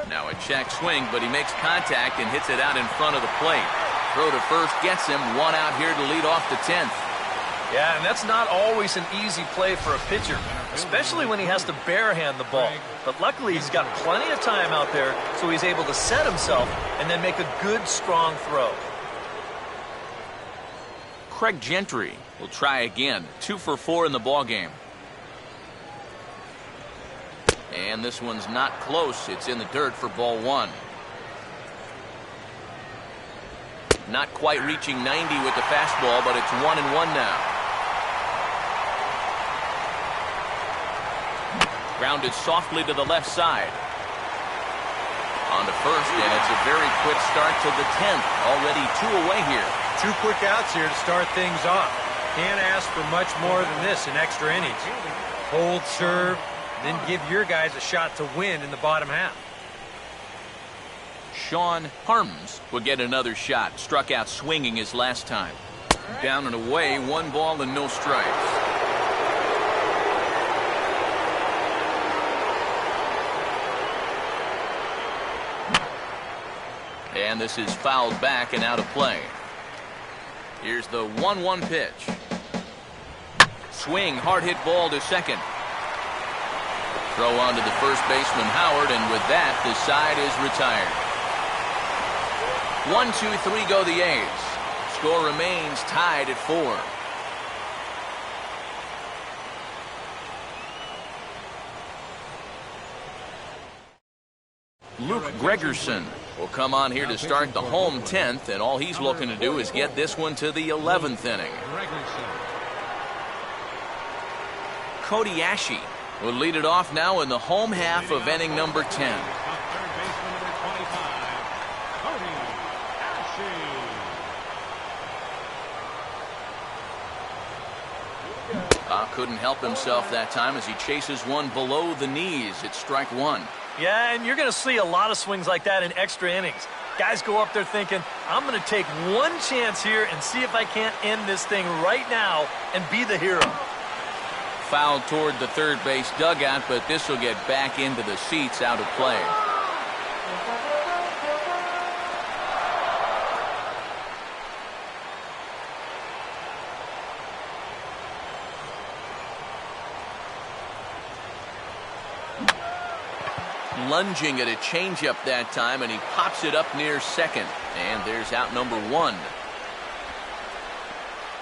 Speaker 1: Now a check swing, but he makes contact and hits it out in front of the plate. Throw to first gets him, 1 out here to lead off the 10th.
Speaker 2: Yeah, and that's not always an easy play for a pitcher, especially when he has to barehand the ball. But luckily, he's got plenty of time out there, so he's able to set himself and then make a good, strong throw.
Speaker 1: Craig Gentry will try again. 2 for 4 in the ballgame. And this one's not close. It's in the dirt for ball 1. Not quite reaching 90 with the fastball, but it's 1-1 now. Grounded softly to the left side. On to first, and it's a very quick start to the 10th. Already 2 away here.
Speaker 4: 2 quick outs here to start things off. Can't ask for much more than this in extra innings. Hold, serve, then give your guys a shot to win in the bottom half.
Speaker 1: Sean Harms will get another shot. Struck out swinging his last time. Down and away, 1 ball and no strikes. And this is fouled back and out of play. Here's the 1-1 pitch. Swing, hard hit ball to second. Throw on to the first baseman Howard, and with that, the side is retired. 1-2-3 go the A's. Score remains tied at 4. Luke Gregerson will come on here to start the home 10th, and all he's looking to do is get this one to the 11th inning. Cody Ashe will lead it off now in the home half of inning number 10. Couldn't help himself that time as he chases one below the knees. It's strike 1.
Speaker 2: Yeah, and you're going to see a lot of swings like that in extra innings. Guys go up there thinking, I'm going to take one chance here and see if I can't end this thing right now and be the hero.
Speaker 1: Fouled toward the third base dugout, but this will get back into the seats, out of play. Lunging at a changeup that time, and he pops it up near second. And there's out number one.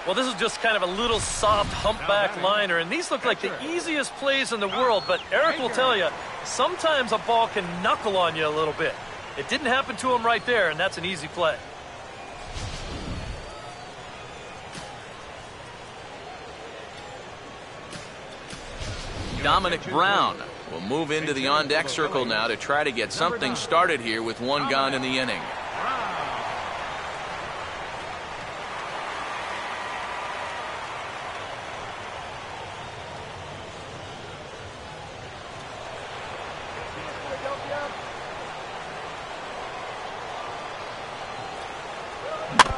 Speaker 2: Well, this is just kind of a little soft humpback liner, and these look like the easiest plays in the world, but Eric will tell you, sometimes a ball can knuckle on you a little bit. It didn't happen to him right there, and that's an easy play.
Speaker 1: Dominic Brown will move into the on-deck circle now to try to get something started here with one gone in the inning.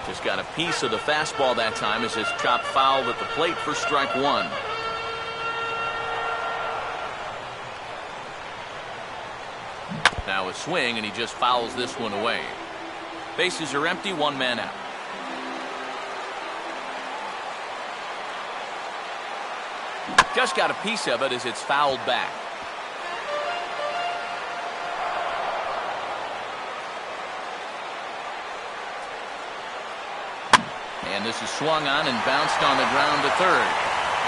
Speaker 1: Just got a piece of the fastball that time as it's chopped foul at the plate for strike one. Now a swing, and he just fouls this one away. Bases are empty, one man out. Just got a piece of it as it's fouled back. And this is swung on and bounced on the ground to third.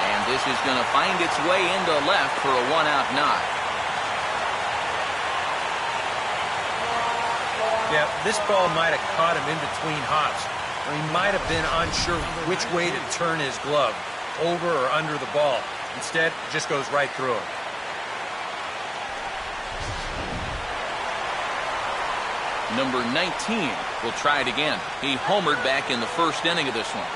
Speaker 1: And this is going to find its way into left for a one-out knock.
Speaker 4: Yeah, this ball might have caught him in between hops, or he might have been unsure which way to turn his glove, over or under the ball. Instead, it just goes right through him.
Speaker 1: Number 19 will try it again. He homered back in the first inning of this one.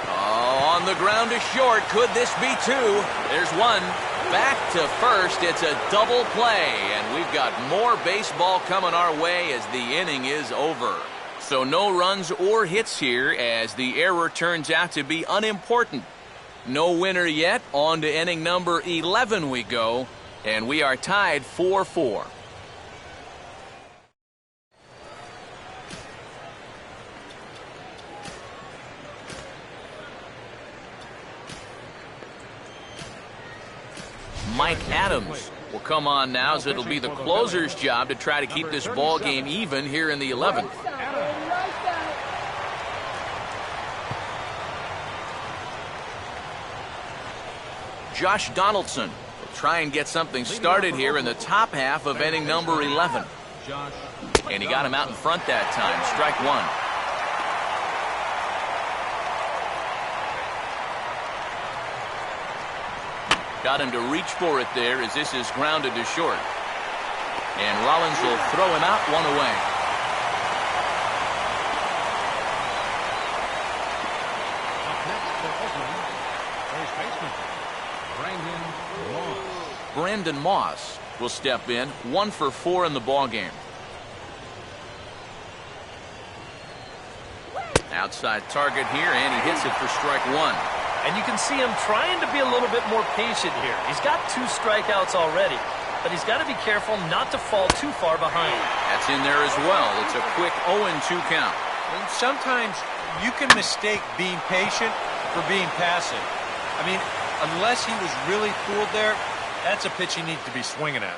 Speaker 1: Oh, on the ground to short. Could this be two? There's one. Back to first. It's a double play, and we've got more baseball coming our way as the inning is over. So no runs or hits here as the error turns out to be unimportant. No winner yet. On to inning number 11 we go, and we are tied 4-4. Mike Adams will come on now, as it'll be the closer's job to try to keep this ball game even here in the 11th. Josh Donaldson will try and get something started here in the top half of inning number 11. And he got him out in front that time. Strike one. Got him to reach for it there as this is grounded to short. And Rollins will throw him out, one away. Brandon Moss will step in, 1 for 4 in the ball game. Outside target here, and he hits it for strike one.
Speaker 2: And you can see him trying to be a little bit more patient here. He's got 2 strikeouts already, but he's got to be careful not to fall too far behind.
Speaker 1: That's in there as well. It's a quick 0-2 count.
Speaker 4: And sometimes you can mistake being patient for being passive. I mean, unless he was really fooled there, that's a pitch he needs to be swinging at.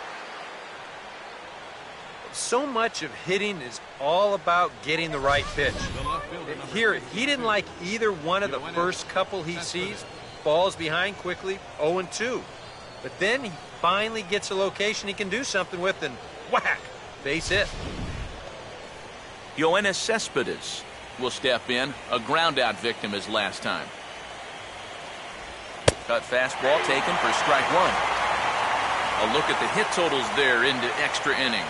Speaker 4: So much of hitting is all about getting the right pitch. Here, he didn't like either one of the first couple he sees. Falls behind quickly, 0-2. But then he finally gets a location he can do something with, and whack, base hit.
Speaker 1: Yoenis Cespedes will step in, a ground-out victim his last time. Cut fastball taken for strike one. A look at the hit totals there into extra innings.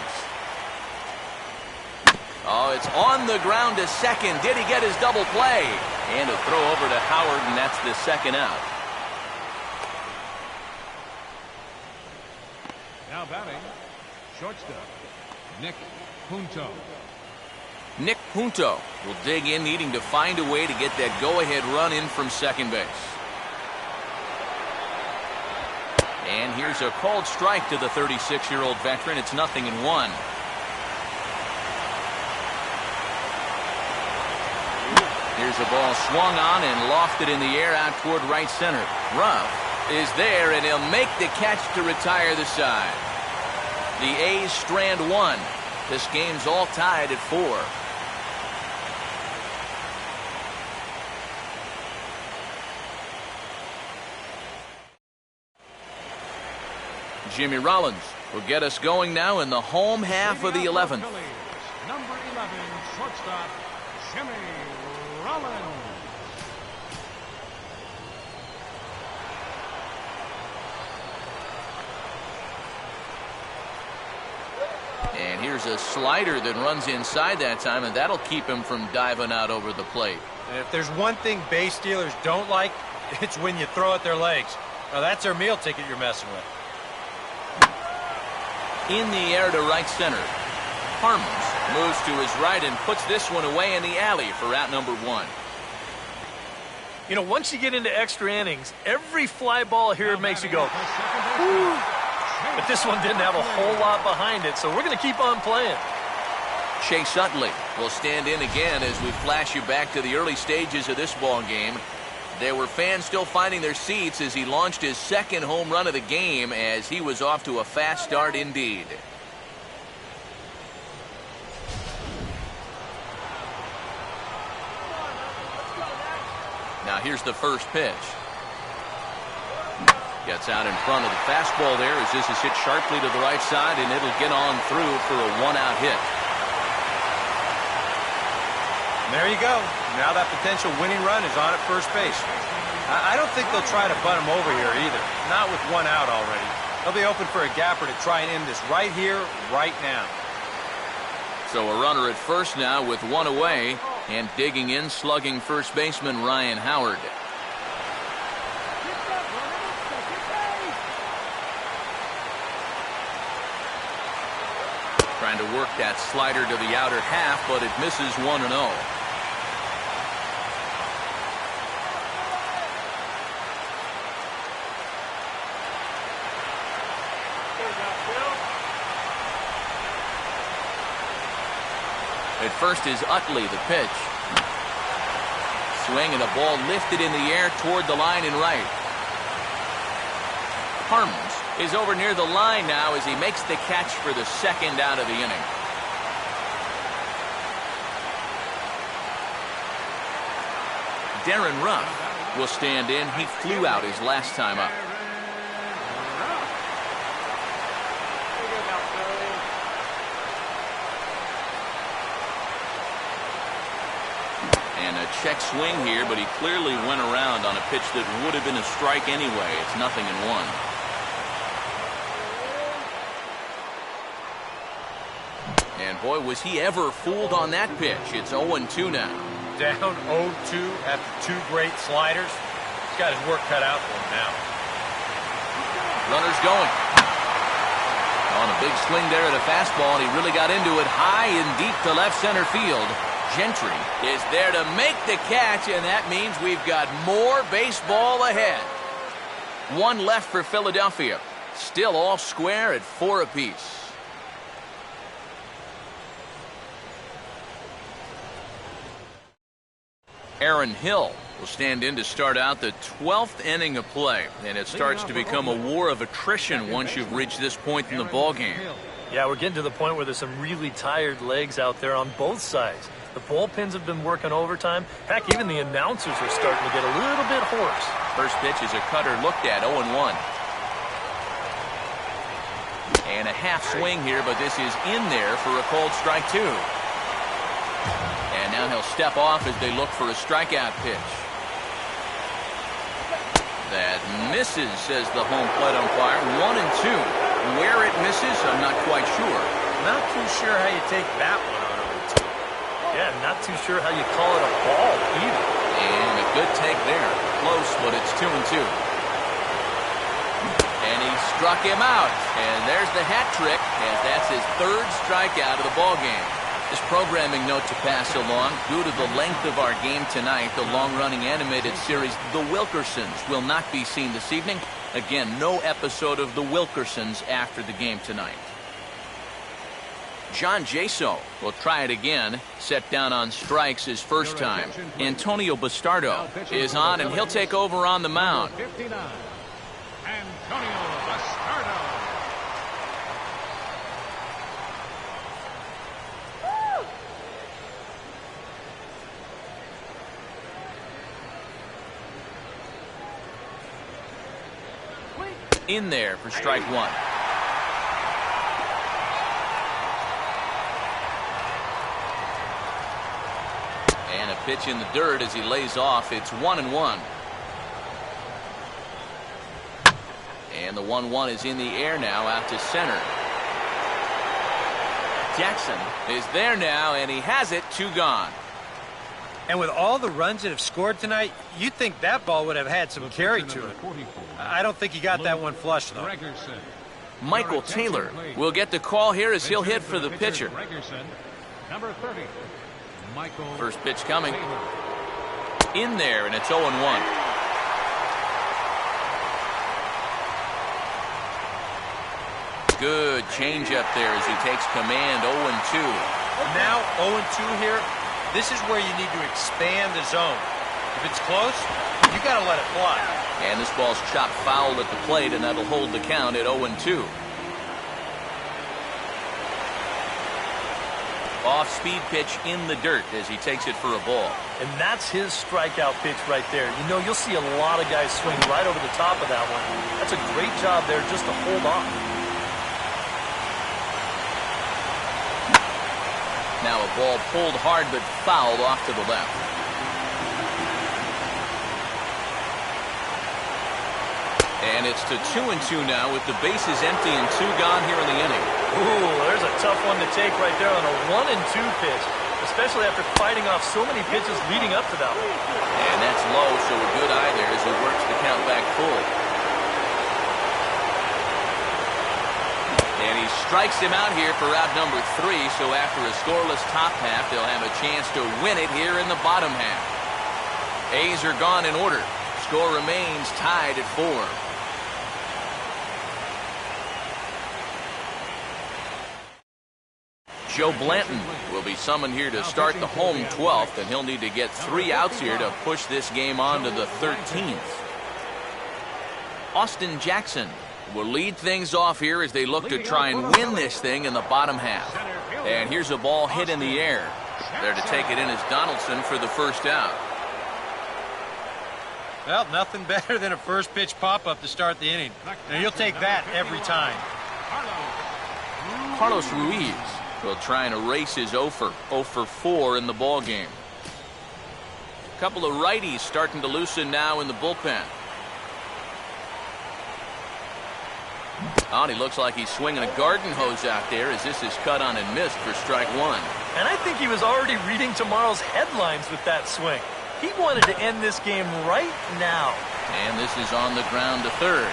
Speaker 1: Oh, it's on the ground to second. Did he get his double play? And a throw over to Howard, and that's the second out.
Speaker 3: Now batting, shortstop, Nick Punto.
Speaker 1: Nick Punto will dig in, needing to find a way to get that go-ahead run in from second base. And here's a called strike to the 36-year-old veteran. It's 0-1. Here's a ball swung on and lofted in the air out toward right center. Ruff is there, and he'll make the catch to retire the side. The A's strand one. This game's all tied at 4. Jimmy Rollins will get us going now in the home half of the 11th.
Speaker 3: Number 11, shortstop, Jimmy Rollins.
Speaker 1: And here's a slider that runs inside that time, and that'll keep him from diving out over the plate.
Speaker 4: And if there's one thing base stealers don't like, it's when you throw at their legs. Now that's their meal ticket you're messing with.
Speaker 1: In the air to right center. Harmons moves to his right and puts this one away in the alley for out number 1.
Speaker 2: You know, once you get into extra innings, every fly ball here makes you go, ooh. But this one didn't have a whole lot behind it, so we're going to keep on playing.
Speaker 1: Chase Utley will stand in again as we flash you back to the early stages of this ball game. There were fans still finding their seats as he launched his second home run of the game, as he was off to a fast start indeed. Now here's the first pitch. Gets out in front of the fastball there as this is hit sharply to the right side, and it'll get on through for a 1-out hit.
Speaker 4: There you go. Now that potential winning run is on at first base. I don't think they'll try to butt him over here either. Not with 1 out already. They'll be open for a gapper to try and end this right here, right now.
Speaker 1: So a runner at first now with 1 away, and digging in, slugging first baseman Ryan Howard. Trying to work that slider to the outer half, but it misses 1-0. At first is Utley, the pitch. Swing and a ball lifted in the air toward the line and right. Harmons is over near the line now as he makes the catch for the second out of the inning. Darren Ruff will stand in. He flew out his last time up. And a check swing here, but he clearly went around on a pitch that would have been a strike anyway. It's 0-1. And boy, was he ever fooled on that pitch. It's 0-2 now.
Speaker 4: Down 0-2 after 2 great sliders. He's got his work cut out for him now.
Speaker 1: Runner's going. On a big swing there at a fastball, and he really got into it high and deep to left center field. Gentry is there to make the catch, and that means we've got more baseball ahead. 1 left for Philadelphia. Still all square at 4 apiece. Aaron Hill will stand in to start out the 12th inning of play, and it starts to become a war of attrition once you've reached this point in the ballgame.
Speaker 2: Yeah, we're getting to the point where there's some really tired legs out there on both sides. The bullpens have been working overtime. Heck, even the announcers are starting to get a little bit hoarse.
Speaker 1: First pitch is a cutter looked at, 0-1. And a half swing here, but this is in there for a called strike 2. And now he'll step off as they look for a strikeout pitch. That misses, says the home plate umpire. 1-2. Where it misses, I'm not quite sure.
Speaker 4: Not too sure how you take that one on 0-2.
Speaker 2: Yeah, not too sure how you call it a ball either.
Speaker 1: And a good take there. Close, but it's 2-2. And he struck him out. And there's the hat trick, as that's his 3rd strikeout of the ballgame. This programming note to pass along: due to the length of our game tonight, the long-running animated series The Wilkersons will not be seen this evening. Again, no episode of The Wilkersons after the game tonight. John Jaso will try it again. Set down on strikes his first time. Antonio Bastardo is on, and he'll take over on the mound.
Speaker 3: 59. Antonio Bastardo.
Speaker 1: In there for strike one. And a pitch in the dirt as he lays off. It's 1-1. And the 1-1 is in the air now out to center. Jackson is there now, and he has it. 2 gone.
Speaker 4: And with all the runs that have scored tonight, you'd think that ball would have had some carry to it. I don't think he got that one flush, though.
Speaker 1: Michael Taylor will get the call here as he'll hit for the pitcher.
Speaker 3: Number 30.
Speaker 1: First pitch coming. In there, and it's 0-1. Good changeup there as he takes command. 0-2.
Speaker 4: Now 0-2 here. This is where you need to expand the zone. If it's close, you got to let it fly.
Speaker 1: And this ball's chopped foul at the plate, and that'll hold the count at 0-2. Off-speed pitch in the dirt as he takes it for a ball.
Speaker 2: And that's his strikeout pitch right there. You know, you'll see a lot of guys swing right over the top of that one. That's a great job there just to hold on.
Speaker 1: Now a ball pulled hard but fouled off to the left. And it's to 2-2 now with the bases empty and 2 gone here in the inning.
Speaker 2: Ooh, there's a tough one to take right there on a 1-2 pitch, especially after fighting off so many pitches leading up to that one.
Speaker 1: And that's low, so a good eye there as he works the count back full. And he strikes him out here for out number 3, so after a scoreless top half, they'll have a chance to win it here in the bottom half. A's are gone in order. Score remains tied at 4. Joe Blanton will be summoned here to start the home 12th, and he'll need to get 3 outs here to push this game on to the 13th. Austin Jackson will lead things off here as they look to try and win this thing in the bottom half. And here's a ball hit in the air. There to take it in is Donaldson for the first out.
Speaker 4: Well, nothing better than a first pitch pop-up to start the inning. Now, you'll take that every time.
Speaker 1: Carlos Ruiz will try and erase his 0 for 4 in the ball game. A couple of righties starting to loosen now in the bullpen. Oh, he looks like he's swinging a garden hose out there as this is cut on and missed for strike 1.
Speaker 2: And I think he was already reading tomorrow's headlines with that swing. He wanted to end this game right now.
Speaker 1: And this is on the ground to third.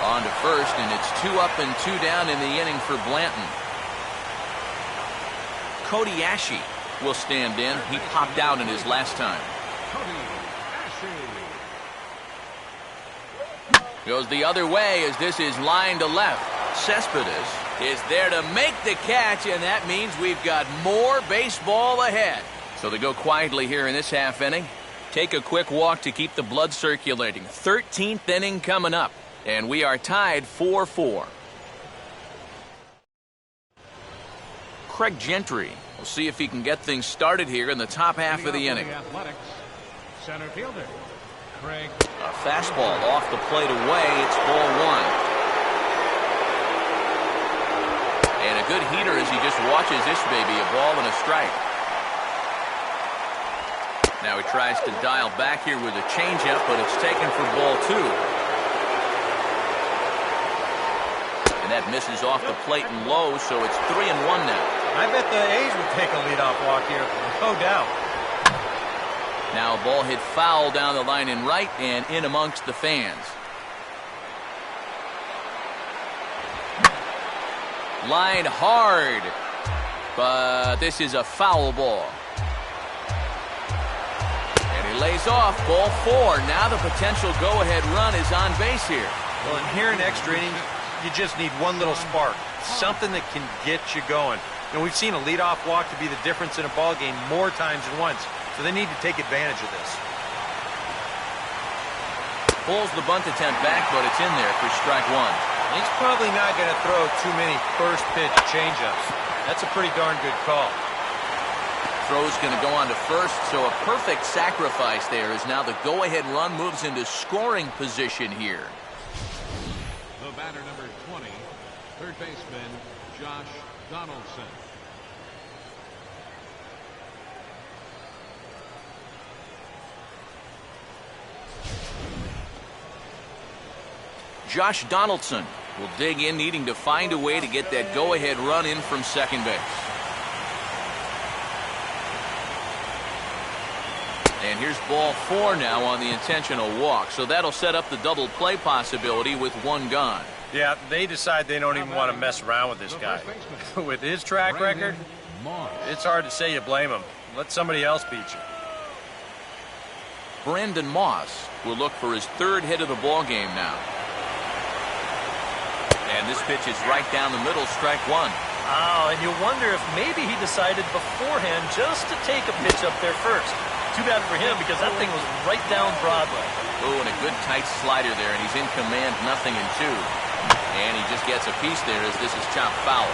Speaker 1: On to first, and it's 2 up and 2 down in the inning for Blanton. Cody Ashe will stand in. He popped out in his last time. Goes the other way as this is line to left. Cespedes is there to make the catch, and that means we've got more baseball ahead. So they go quietly here in this half inning. Take a quick walk to keep the blood circulating. 13th inning coming up, and we are tied 4-4. Craig Gentry will see if he can get things started here in the top half of the inning.
Speaker 3: Center fielder, Craig.
Speaker 1: A fastball off the plate away. It's ball 1. And a good heater as he just watches this baby, a ball and a strike. Now he tries to dial back here with a changeup, but it's taken for ball 2. And that misses off the plate and low, so it's 3-1 now.
Speaker 4: I bet the A's would take a leadoff walk here, no doubt.
Speaker 1: Now a ball hit foul down the line in right and in amongst the fans. Line hard, but this is a foul ball. And he lays off, ball 4. Now the potential go-ahead run is on base here.
Speaker 4: Well, and here in extra innings, you just need one little spark, something that can get you going. And we've seen a leadoff walk to be the difference in a ball game more times than once, so they need to take advantage of this.
Speaker 1: Pulls the bunt attempt back, but it's in there for strike one.
Speaker 4: He's probably not going to throw too many first-pitch changeups. That's a pretty darn good call.
Speaker 1: Throw's going to go on to first, so a perfect sacrifice there as now the go-ahead run moves into scoring position here.
Speaker 3: The batter, number 20, third baseman Josh Donaldson.
Speaker 1: Josh Donaldson will dig in, needing to find a way to get that go-ahead run in from second base. And here's ball 4 now on the intentional walk. So that'll set up the double play possibility with one gone.
Speaker 4: Yeah, they decide they don't even want to mess around with this guy. With his track record, it's hard to say you blame him. Let somebody else beat you.
Speaker 1: Brandon Moss will look for his third hit of the ball game now. And this pitch is right down the middle, strike one.
Speaker 2: Oh, and you wonder if maybe he decided beforehand just to take a pitch up there first. Too bad for him because that thing was right down Broadway.
Speaker 1: Oh, and a good tight slider there, and he's in command, 0-2. And he just gets a piece there as this is chopped foul.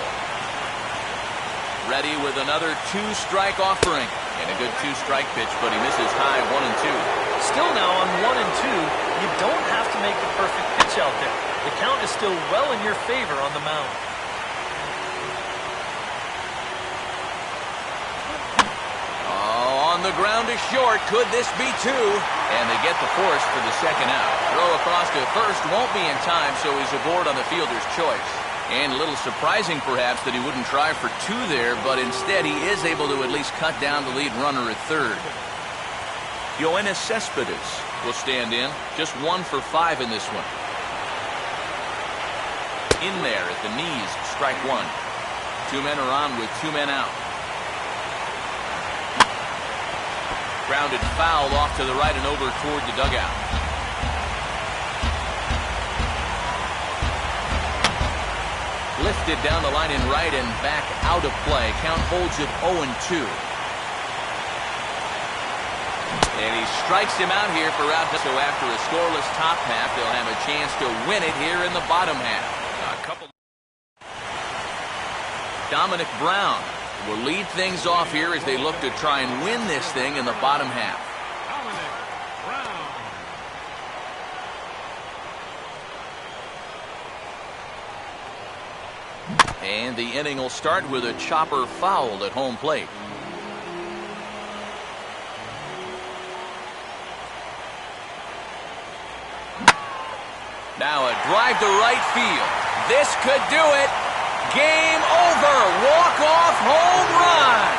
Speaker 1: Ready with another 2-strike offering. And a good 2-strike pitch, but he misses high, 1-2.
Speaker 2: Still now on 1-2, you don't have to make the perfect pitch out there. The count is still well in your favor on the mound.
Speaker 1: On the ground is short. Could this be 2? And they get the force for the second out. Throw across to first won't be in time, so he's aboard on the fielder's choice. And a little surprising, perhaps, that he wouldn't try for 2 there, but instead he is able to at least cut down the lead runner at third. Yoenis Cespedes will stand in. Just 1 for 5 in this one. In there at the knees, strike one. 2 men are on with 2 men out. Grounded foul off to the right and over toward the dugout. Lifted down the line in right and back out of play. Count holds it 0-2. And he strikes him out here for out. So after a scoreless top half, they'll have a chance to win it here in the bottom half. Dominic Brown will lead things off here as they look to try and win this thing in the bottom half. And the inning will start with a chopper foul at home plate. Now a drive to right field. This could do it. Game over. Walk-off home run.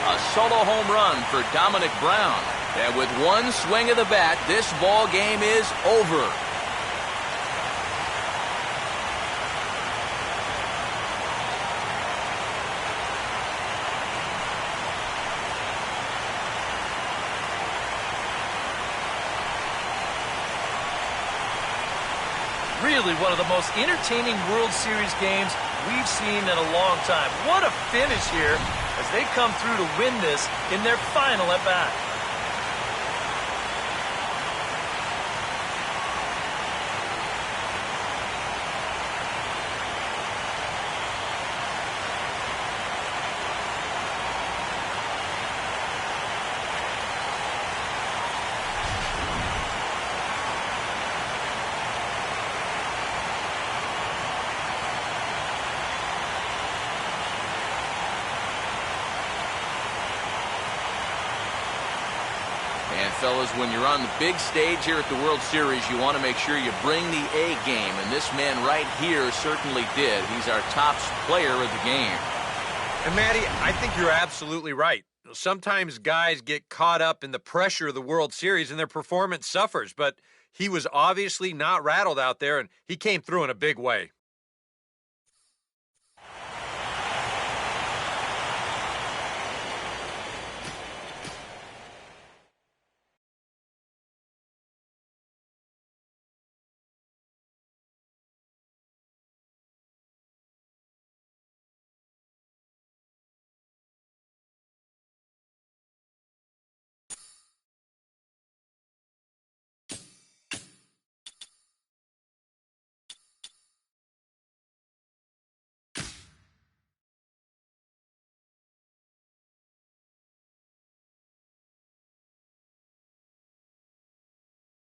Speaker 1: A solo home run for Dominic Brown. And with one swing of the bat, this ball game is over.
Speaker 2: Really one of the most entertaining World Series games we've seen in a long time. What a finish here as they come through to win this in their final at-bat.
Speaker 1: And fellas, when you're on the big stage here at the World Series, you want to make sure you bring the A game. And this man right here certainly did. He's our top player of the game.
Speaker 4: And Matty, I think you're absolutely right. Sometimes guys get caught up in the pressure of the World Series and their performance suffers. But he was obviously not rattled out there, and he came through in a big way.